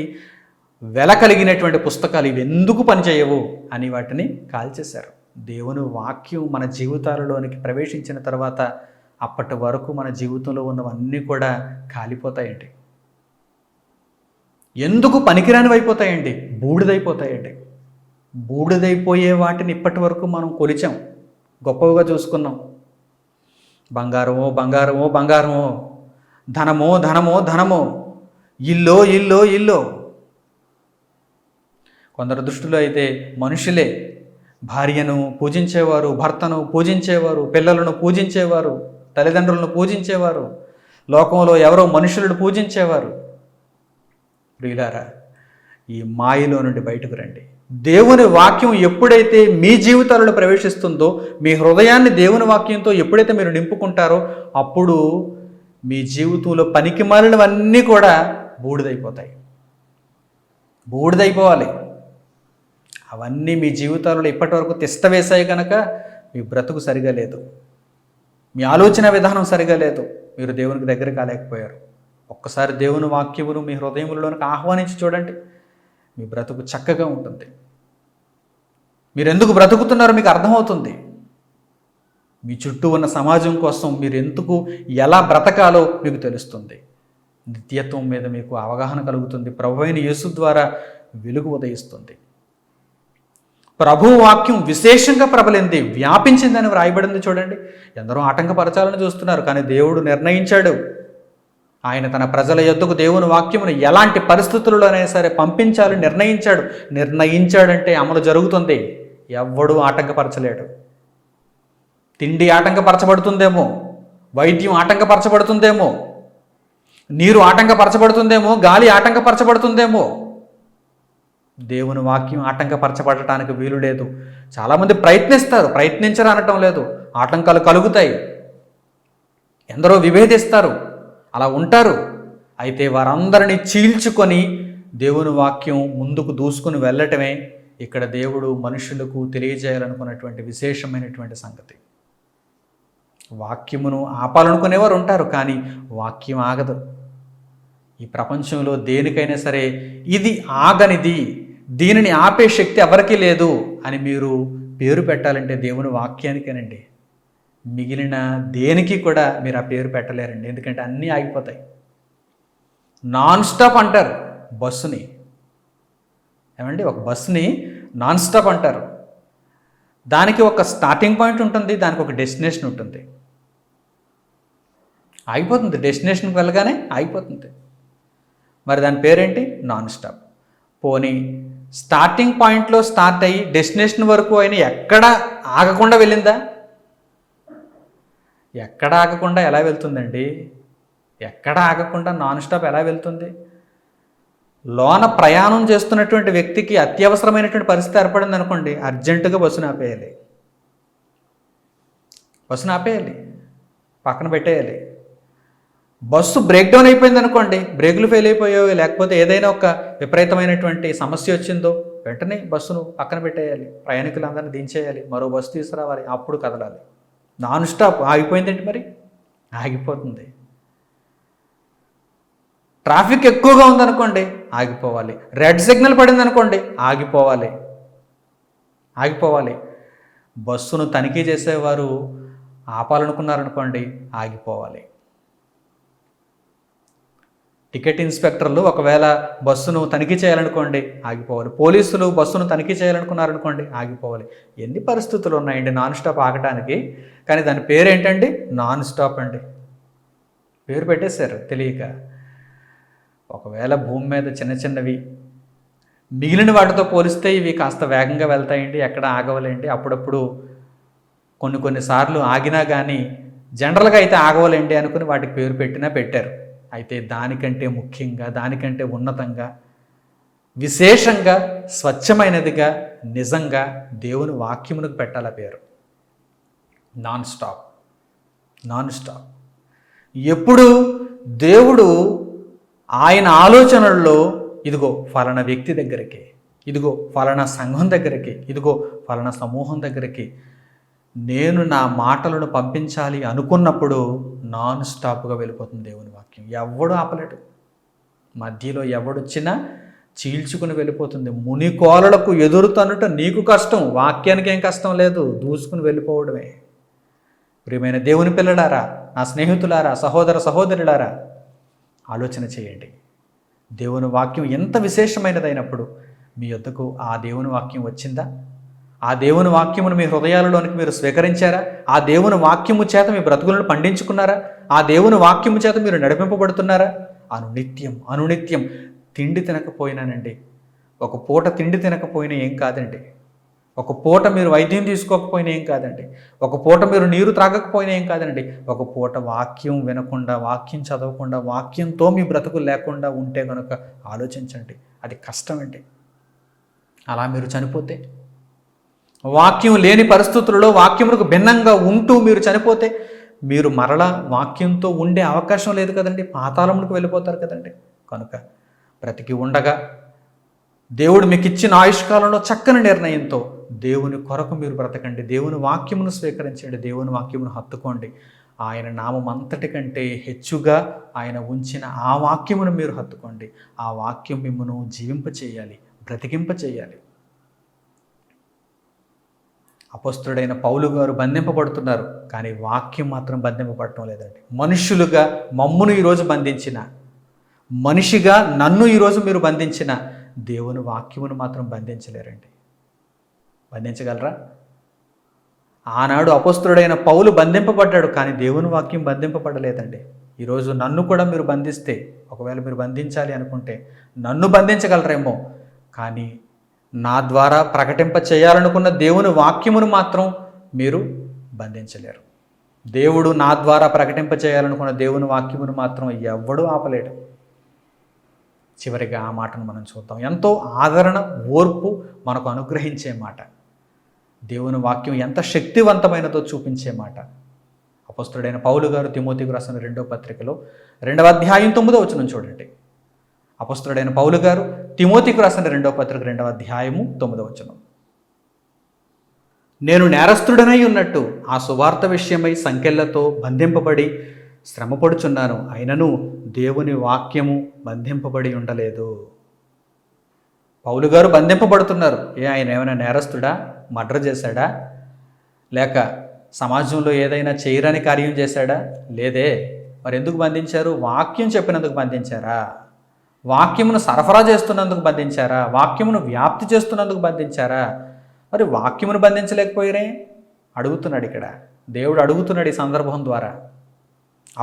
వెల కలిగినటువంటి పుస్తకాలు ఇవి ఎందుకు పనిచేయవు అని వాటిని కాల్చేశారు. దేవుని వాక్యం మన జీవితాలలోనికి ప్రవేశించిన తర్వాత అప్పటి వరకు మన జీవితంలో ఉన్నవన్నీ కూడా కాలిపోతాయండి. ఎందుకు పనికిరానివి అయిపోతాయండి, బూడిదైపోతాయండి. బూడిదైపోయే వాటిని ఇప్పటి వరకు మనం కొలిచాం, గొప్పగా చూసుకున్నాం. బంగారమో బంగారమో బంగారమో, ధనమో ధనమో ధనమో, ఇల్లో ఇల్లో ఇల్లో. కొందరు దృష్టిలో అయితే మనుషులే భార్యను పూజించేవారు, భర్తను పూజించేవారు, పిల్లలను పూజించేవారు, తల్లిదండ్రులను పూజించేవారు, లోకంలో ఎవరో మనుషులను పూజించేవారు. ప్రియులారా, ఈ మాయలో నుండి బయటకు రండి. దేవుని వాక్యం ఎప్పుడైతే మీ జీవితాలలో ప్రవేశిస్తుందో, మీ హృదయాన్ని దేవుని వాక్యంతో ఎప్పుడైతే మీరు నింపుకుంటారో అప్పుడు మీ జీవితంలో పనికి మాలినవన్నీ కూడా బూడిదైపోతాయి. బూడిదైపోవాలి. అవన్నీ మీ జీవితాలలో ఇప్పటి వరకు తిష్ట వేశాయి కనుక మీ బ్రతుకు సరిగా లేదు, మీ ఆలోచన విధానం సరిగా లేదు, మీరు దేవునికి దగ్గర కాలేకపోయారు. ఒక్కసారి దేవుని వాక్యమును మీ హృదయములలోనికి ఆహ్వానించి చూడండి, మీ బ్రతుకు చక్కగా ఉంటుంది. మీరు ఎందుకు బ్రతుకుతున్నారో మీకు అర్థమవుతుంది. మీ చుట్టూ ఉన్న సమాజం కోసం మీరు ఎందుకు ఎలా బ్రతకాలో మీకు తెలుస్తుంది. నిత్యత్వం మీద మీకు అవగాహన కలుగుతుంది. ప్రభువైన యేసు ద్వారా వెలుగు ఉదయిస్తుంది. ప్రభు వాక్యం విశేషంగా ప్రబలింది, వ్యాపించిందని వ్రాయబడింది. చూడండి, ఎందరో ఆటంకపరచాలని చూస్తున్నారు, కానీ దేవుడు నిర్ణయించాడు. ఆయన తన ప్రజల యొద్దకు దేవుని వాక్యమును ఎలాంటి పరిస్థితుల్లోనైనా సరే పంపించాలని నిర్ణయించాడంటే అమలు జరుగుతుంది. ఎవ్వడూ ఆటంకపరచలేడు. తిండి ఆటంకపరచబడుతుందేమో, వైద్యం ఆటంకపరచబడుతుందేమో, నీరు ఆటంకపరచబడుతుందేమో, గాలి ఆటంకపరచబడుతుందేమో, దేవుని వాక్యం ఆటంకపరచబడటానికి వీలు లేదు. చాలామంది ప్రయత్నిస్తారు, ప్రయత్నించరు అనటం లేదు, ఆటంకాలు కలుగుతాయి. ఎందరో విభేదిస్తారు, అలా ఉంటారు. అయితే వారందరినీ చీల్చుకొని దేవుని వాక్యం ముందుకు దూసుకుని వెళ్ళటమే ఇక్కడ దేవుడు మనుషులకు తెలియజేయాలనుకున్నటువంటి విశేషమైనటువంటి సంగతి. వాక్యమును ఆపాలనుకునేవారు ఉంటారు, కానీ వాక్యం ఆగదు. ఈ ప్రపంచంలో దేనికైనా సరే ఇది ఆగనిది, దీనిని ఆపే శక్తి ఎవరికీ లేదు అని మీరు పేరు పెట్టాలంటే దేవుని వాక్యానికేనండి. మిగిలిన దేనికి కూడా మీరు ఆ పేరు పెట్టలేరండి, ఎందుకంటే అన్నీ ఆగిపోతాయి. నాన్ స్టాప్ అంటారు బస్సుని. ఏమండి, ఒక బస్సుని నాన్ స్టాప్ అంటారు. దానికి ఒక స్టార్టింగ్ పాయింట్ ఉంటుంది, దానికి ఒక డెస్టినేషన్ ఉంటుంది. ఆగిపోతుంది, డెస్టినేషన్కి వెళ్ళగానే ఆగిపోతుంది. మరి దాని పేరేంటి? Non stop. పోనీ స్టార్టింగ్ పాయింట్లో స్టార్ట్ అయ్యి డెస్టినేషన్ వరకు అయినా ఎక్కడ ఆగకుండా వెళ్ళిందా? ఎక్కడ ఆగకుండా ఎలా వెళ్తుందండి? ఎక్కడ ఆగకుండా నాన్ స్టాప్ ఎలా వెళ్తుంది? లోన ప్రయాణం చేస్తున్నటువంటి వ్యక్తికి అత్యవసరమైనటువంటి పరిస్థితి ఏర్పడింది అనుకోండి, అర్జెంటుగా బస్సును ఆపేయాలి, పక్కన పెట్టేయాలి. బస్సు బ్రేక్ డౌన్ అయిపోయింది అనుకోండి, బ్రేకులు ఫెయిల్ అయిపోయావు, లేకపోతే ఏదైనా ఒక విపరీతమైనటువంటి సమస్య వచ్చిందో వెంటనే బస్సును పక్కన పెట్టేయాలి, ప్రయాణికులందరినీ దించేయాలి, మరో బస్సు తీసుకురావాలి, అప్పుడు కదలాలి. Non stop. ఆగిపోయిందండి, మరి ఆగిపోతుంది. ట్రాఫిక్ ఎక్కువగా ఉందనుకోండి, ఆగిపోవాలి. రెడ్ సిగ్నల్ పడింది అనుకోండి, ఆగిపోవాలి. బస్సును తనిఖీ చేసేవారు ఆపాలనుకున్నారనుకోండి, ఆగిపోవాలి. టికెట్ ఇన్స్పెక్టర్లు ఒకవేళ బస్సును తనిఖీ చేయాలనుకోండి, ఆగిపోవాలి. పోలీసులు బస్సును తనిఖీ చేయాలనుకున్నారనుకోండి, ఆగిపోవాలి. ఎన్ని పరిస్థితులు ఉన్నాయండి నాన్ స్టాప్ ఆగటానికి, కానీ దాని పేరు ఏంటండి? నాన్ స్టాప్ అండి. పేరు పెట్టేశారు తెలియక. ఒకవేళ భూమి మీద చిన్న చిన్నవి మిగిలిన వాటితో పోలిస్తే ఇవి కాస్త వేగంగా వెళ్తాయండి, ఎక్కడ ఆగవలేండి. అప్పుడప్పుడు కొన్నిసార్లు ఆగినా కానీ జనరల్గా అయితే ఆగవలేండి అనుకుని వాటికి పేరు పెట్టారు. అయితే దానికంటే ముఖ్యంగా, దానికంటే ఉన్నతంగా, విశేషంగా, స్వచ్ఛమైనదిగా, నిజంగా దేవుని వాక్యమునకు పెట్టాల పేరు. Non stop. ఎప్పుడు దేవుడు ఆయన ఆలోచనల్లో ఇదిగో ఫలానా వ్యక్తి దగ్గరికి, ఇదిగో ఫలానా సంఘం దగ్గరికి, ఇదిగో ఫలానా సమూహం దగ్గరికి నేను నా మాటలను పంపించాలి అనుకున్నప్పుడు నాన్ స్టాప్గా వెళ్ళిపోతుంది దేవుని వాక్యం. ఎవడు ఆపలేడు. మధ్యలో ఎవడొచ్చినా చీల్చుకుని వెళ్ళిపోతుంది. మునికోలలకు ఎదురుతనుట నీకు కష్టం, వాక్యానికి ఏం కష్టం లేదు, దూసుకుని వెళ్ళిపోవడమే. ప్రియమైన దేవుని పిల్లలారా, నా స్నేహితులారా, సహోదర సహోదరులారా, ఆలోచన చేయండి. దేవుని వాక్యం ఎంత విశేషమైనదైనప్పుడు మీ యొద్దకు ఆ దేవుని వాక్యం వచ్చిందా? ఆ దేవుని వాక్యమును మీ హృదయాలలోనికి మీరు స్వీకరించారా? ఆ దేవుని వాక్యము చేత మీ బ్రతుకులను పండించుకున్నారా? ఆ దేవుని వాక్యము చేత మీరు నడిపింపబడుతున్నారా? అనునిత్యం తిండి తినకపోయినానండి, ఒక పూట తిండి తినకపోయినా ఏం కాదండి, ఒక పూట మీరు వైద్యం తీసుకోకపోయినా ఏం కాదండి, ఒక పూట మీరు నీరు త్రాగకపోయినా ఏం కాదండి, ఒక పూట వాక్యం వినకుండా, వాక్యం చదవకుండా, వాక్యంతో మీ బ్రతుకులు లేకుండా ఉంటే కనుక ఆలోచించండి, అది కష్టం అండి. అలా మీరు చనిపోతే, వాక్యం లేని పరిస్థితులలో వాక్యములకు భిన్నంగా ఉంటూ మీరు చనిపోతే, మీరు మరలా వాక్యంతో ఉండే అవకాశం లేదు కదండి, పాతాళములకు వెళ్ళిపోతారు కదండి. కనుక బ్రతికి ఉండగా దేవుడు మీకు ఇచ్చిన ఆయుష్కాలంలో చక్కని నిర్ణయంతో దేవుని కొరకు మీరు బ్రతకండి, దేవుని వాక్యమును స్వీకరించండి, దేవుని వాక్యమును హత్తుకోండి. ఆయన నామం అంతటి కంటే హెచ్చుగా ఆయన ఉంచిన ఆ వాక్యమును మీరు హత్తుకోండి. ఆ వాక్యం మిమ్మను జీవింపచేయాలి, బ్రతికింపచేయాలి. అపొస్తలుడైన పౌలు గారు బంధింపబడుతున్నారు, కానీ వాక్యం మాత్రం బంధింపబడటం లేదండి. మనుష్యులుగా మమ్మును ఈరోజు బంధించిన మనిషిగా నన్ను ఈరోజు మీరు బంధించిన దేవుని వాక్యమును మాత్రం బంధించలేరండి. బంధించగలరా? ఆనాడు అపొస్తలుడైన పౌలు బంధింపబడ్డాడు, కానీ దేవుని వాక్యం బంధింపబడలేదండి. ఈరోజు నన్ను కూడా మీరు బంధిస్తే, ఒకవేళ మీరు బంధించాలి అనుకుంటే నన్ను బంధించగలరేమో, కానీ నా ద్వారా ప్రకటింప చేయాలనుకున్న దేవుని వాక్యమును మాత్రం మీరు బంధించలేరు. దేవుడు నా ద్వారా ప్రకటింప చేయాలనుకున్న దేవుని వాక్యమును మాత్రం ఎవ్వడూ ఆపలేడు. చివరిగా ఆ మాటను మనం చూద్దాం. ఎంతో ఆదరణ, ఓర్పు మనకు అనుగ్రహించే మాట. దేవుని వాక్యం ఎంత శక్తివంతమైనదో చూపించే మాట. అపొస్తలుడైన పౌలు గారు తిమోతికి రాసిన 2వ పత్రికలో 2వ అధ్యాయం 9వ వచనం చూడండి. అపొస్తలుడైన పౌలు గారు తిమోతికి రాసిన 2వ పత్రిక 2వ అధ్యాయము 9వ వచనం. నేను నేరస్తుడనై ఉన్నట్టు ఆ సువార్త విషయమై సంకెళ్లతో బంధింపబడి శ్రమపడుచున్నాను, అయినను దేవుని వాక్యము బంధింపబడి ఉండలేదు. పౌలు గారు బంధింపబడుతున్నారు. ఆయన ఏమైనా నేరస్తుడా? మర్డర్ చేశాడా? లేక సమాజంలో ఏదైనా చేయరాని కార్యం చేశాడా? లేదే. మరి ఎందుకు బంధించారు? వాక్యం చెప్పినందుకు బంధించారా? వాక్యమును సరఫరా చేస్తున్నందుకు బంధించారా? వాక్యమును వ్యాప్తి చేస్తున్నందుకు బంధించారా? మరి వాక్యమును బంధించలేకపోయారే? అడుగుతున్నాడు ఇక్కడ దేవుడు, అడుగుతున్నాడు ఈ సందర్భం ద్వారా.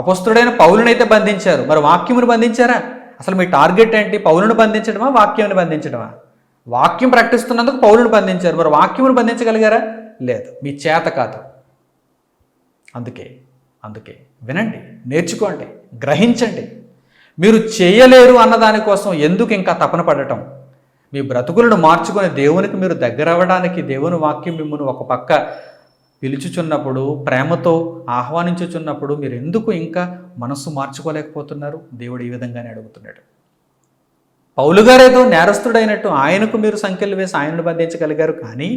అపొస్తలుడైన పౌలునైతే బంధించారు, మరి వాక్యమును బంధించారా? అసలు మీ టార్గెట్ ఏంటి? పౌలును బంధించడమా, వాక్యమును బంధించడమా? వాక్యం ప్రకటిస్తున్నందుకు పౌలును బంధించారు, మరి వాక్యమును బంధించగలిగారా? లేదు, మీ చేత కాదు. అందుకే వినండి, నేర్చుకోండి, గ్రహించండి. మీరు చేయలేరు అన్నదానికోసం ఎందుకు ఇంకా తపన పడటం? మీ బ్రతుకులను మార్చుకొని దేవునికి మీరు దగ్గర అవ్వడానికి దేవుని వాక్యం మిమ్మల్ని ఒక పక్క పిలుచుచున్నప్పుడు, ప్రేమతో ఆహ్వానించుచున్నప్పుడు మీరు ఎందుకు ఇంకా మనస్సు మార్చుకోలేకపోతున్నారు? దేవుడు ఈ విధంగానే అడుగుతున్నాడు. పౌలు గారేదో నేరస్తుడైనట్టు ఆయనకు మీరు సంఖ్యలు వేసి ఆయనను బంధించగలిగారు, కానీ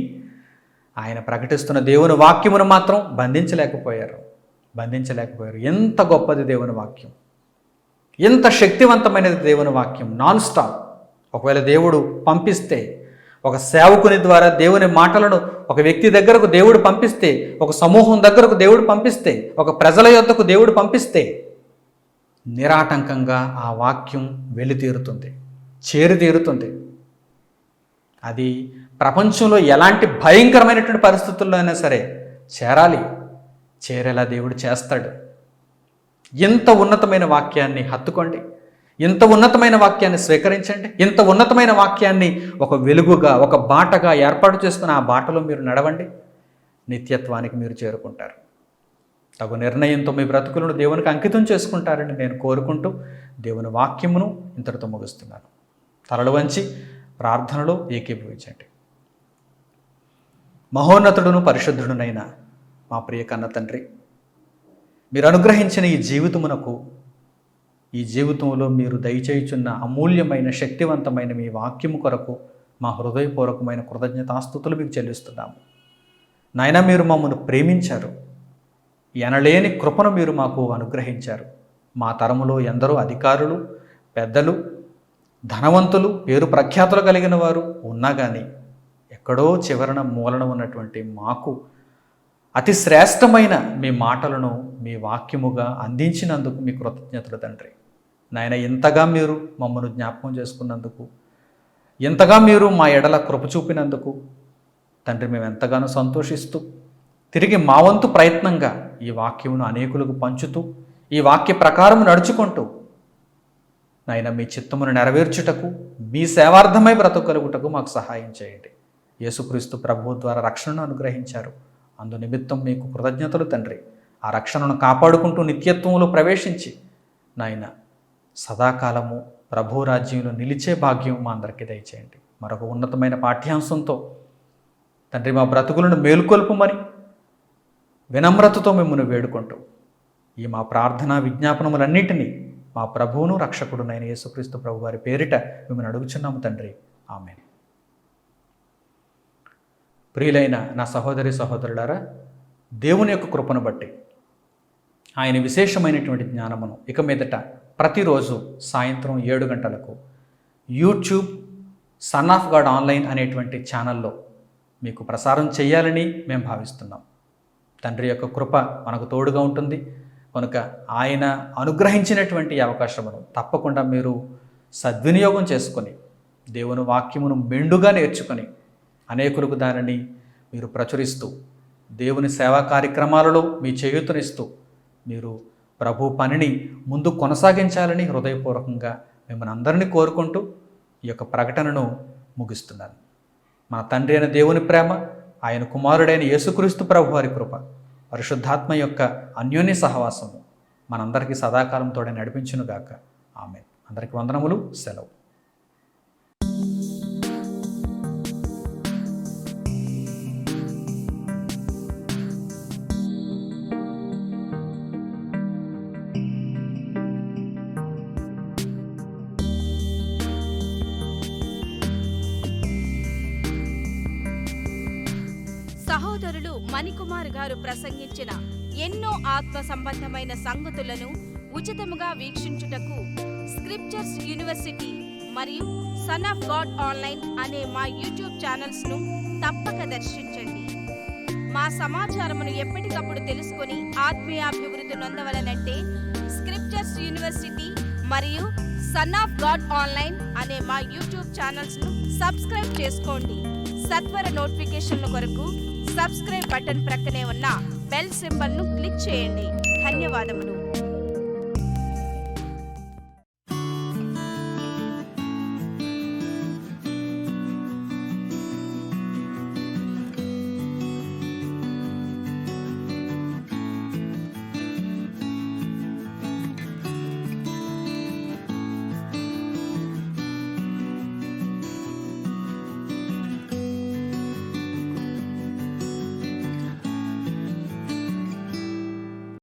ఆయన ప్రకటిస్తున్న దేవుని వాక్యమును మాత్రం బంధించలేకపోయారు. ఎంత గొప్పది దేవుని వాక్యం, ఎంత శక్తివంతమైనది దేవుని వాక్యం. Non stop. ఒకవేళ దేవుడు పంపిస్తే, ఒక సేవకుని ద్వారా దేవుని మాటలను ఒక వ్యక్తి దగ్గరకు దేవుడు పంపిస్తే, ఒక సమూహం దగ్గరకు దేవుడు పంపిస్తే, ఒక ప్రజల యొద్దకు దేవుడు పంపిస్తే, నిరాటంకంగా ఆ వాక్యం వెళ్ళి తీరుతుంది, చేరి తీరుతుంది. అది ప్రపంచంలో ఎలాంటి భయంకరమైనటువంటి పరిస్థితుల్లో అయినా సరే చేరేలా దేవుడు చేస్తాడు. ఎంత ఉన్నతమైన వాక్యాన్ని హత్తుకోండి, ఇంత ఉన్నతమైన వాక్యాన్ని స్వీకరించండి, ఇంత ఉన్నతమైన వాక్యాన్ని ఒక వెలుగుగా, ఒక బాటగా ఏర్పాటు చేసుకుని ఆ బాటలో మీరు నడవండి. నిత్యత్వానికి మీరు చేరుకుంటారు. తగు నిర్ణయంతో మీ బ్రతుకులను దేవునికి అంకితం చేసుకుంటారని నేను కోరుకుంటూ దేవుని వాక్యమును ఇంతటితో ముగిస్తున్నాను. తలలు వంచి ప్రార్థనలో ఏకీభవించండి. మహోన్నతుడును పరిశుద్ధుడునైన మా ప్రియ కన్న తండ్రి, మీరు అనుగ్రహించిన ఈ జీవితంలో మీరు దయచేయుచున్న అమూల్యమైన శక్తివంతమైన మీ వాక్యము కొరకు మా హృదయపూర్వకమైన కృతజ్ఞతాస్తుతులు మీకు చెల్లిస్తున్నాము. నాయన, మీరు మమ్మల్ని ప్రేమించారు, ఎనలేని కృపను మీరు మాకు అనుగ్రహించారు. మా తరములో ఎందరో అధికారులు, పెద్దలు, ధనవంతులు, పేరు ప్రఖ్యాతులు కలిగిన వారు ఉన్నా కానీ ఎక్కడో చివరన మూలన ఉన్నటువంటి మాకు అతి శ్రేష్టమైన మీ మాటలను మీ వాక్యముగా అందించినందుకు మీ కృతజ్ఞతలు తండ్రి. నాయన, ఇంతగా మీరు మమ్మల్ని జ్ఞాపకం చేసుకున్నందుకు, ఇంతగా మీరు మా ఎడల కృప చూపినందుకు తండ్రి మేము ఎంతగానో సంతోషిస్తూ, తిరిగి మా వంతు ప్రయత్నంగా ఈ వాక్యమును అనేకులకు పంచుతూ, ఈ వాక్య ప్రకారం నడుచుకుంటూ నాయన మీ చిత్తమును నెరవేర్చుటకు, మీ సేవార్థమై బ్రతకగలుగుటకు మాకు సహాయం చేయండి. యేసుక్రీస్తు ప్రభువు ద్వారా రక్షణను అనుగ్రహించారు, అందు నిమిత్తం మీకు కృతజ్ఞతలు తండ్రి. ఆ రక్షణను కాపాడుకుంటూ నిత్యత్వంలో ప్రవేశించి నాయన సదాకాలము ప్రభు రాజ్యంలో నిలిచే భాగ్యం మా అందరికీ దయచేయండి. మరొక ఉన్నతమైన పాఠ్యాంశంతో తండ్రి మా బ్రతుకులను మేలుకొల్పుమని వినమ్రతతో మిమ్మల్ని వేడుకుంటూ ఈ మా ప్రార్థనా విజ్ఞాపనములన్నింటినీ మా ప్రభువును రక్షకుడునైన యేసుక్రీస్తు ప్రభు వారి పేరిట మిమ్మల్ని అడుగుచున్నాము తండ్రి. ఆమేన్. ప్రియులైన నా సహోదరి సహోదరులారా, దేవుని యొక్క కృపను బట్టి ఆయన విశేషమైనటువంటి జ్ఞానమును ఇక మీదట ప్రతిరోజు సాయంత్రం 7 గంటలకు YouTube son of God online అనేటువంటి ఛానల్లో మీకు ప్రసారం చేయాలని మేము భావిస్తున్నాం. తండ్రి యొక్క కృప మనకు తోడుగా ఉంటుంది. కనుక ఆయన అనుగ్రహించినటువంటి అవకాశమును తప్పకుండా మీరు సద్వినియోగం చేసుకొని దేవుని వాక్యమును మెండుగా నేర్చుకొని అనేకులకు దానిని మీరు ప్రచురిస్తూ దేవుని సేవా కార్యక్రమాలలో మీ చేయూతనిస్తూ మీరు ప్రభు పనిని ముందు కొనసాగించాలని హృదయపూర్వకంగా మిమ్మల్ని అందరినీ కోరుకుంటూ ఈ యొక్క ప్రకటనను ముగిస్తున్నాను. మన తండ్రి అయిన దేవుని ప్రేమ, ఆయన కుమారుడైన యేసుక్రీస్తు ప్రభు వారి కృప, పరిశుద్ధాత్మ యొక్క అన్యోన్య సహవాసము మనందరికీ సదాకాలం తోడే నడిపించునుగాక. ఆమేన్. అందరికీ వందనములు. సెలవు. సహోదరులు మణికుమార్ గారు ప్రసంగించిన ఎన్నో ఆత్మ సంబంధమైన సంగతులను ఉచితముగా వీక్షించుటకు స్క్రిప్చర్స్ యూనివర్సిటీ మరియు సన్ ఆఫ్ గాడ్ ఆన్లైన్ అనే మా యూట్యూబ్ ఛానల్స్ను తప్పక దర్శించండి. మా సమాచారమును ఎప్పటికప్పుడు తెలుసుకొని ఆత్మీయాభివృద్ధి నొందవలనంటే స్క్రిప్చర్స్ యూనివర్సిటీ మరియు సన్ ఆఫ్ గాడ్ ఆన్లైన్ అనే మా యూట్యూబ్ ఛానల్స్ను సబ్స్క్రైబ్ చేసుకోండి. సత్వర నోటిఫికేషన్ల కొరకు సబ్స్క్రైబ్ బటన్ ప్రక్కనే ఉన్న బెల్ సింబల్ను క్లిక్ చేయండి. ధన్యవాదములు.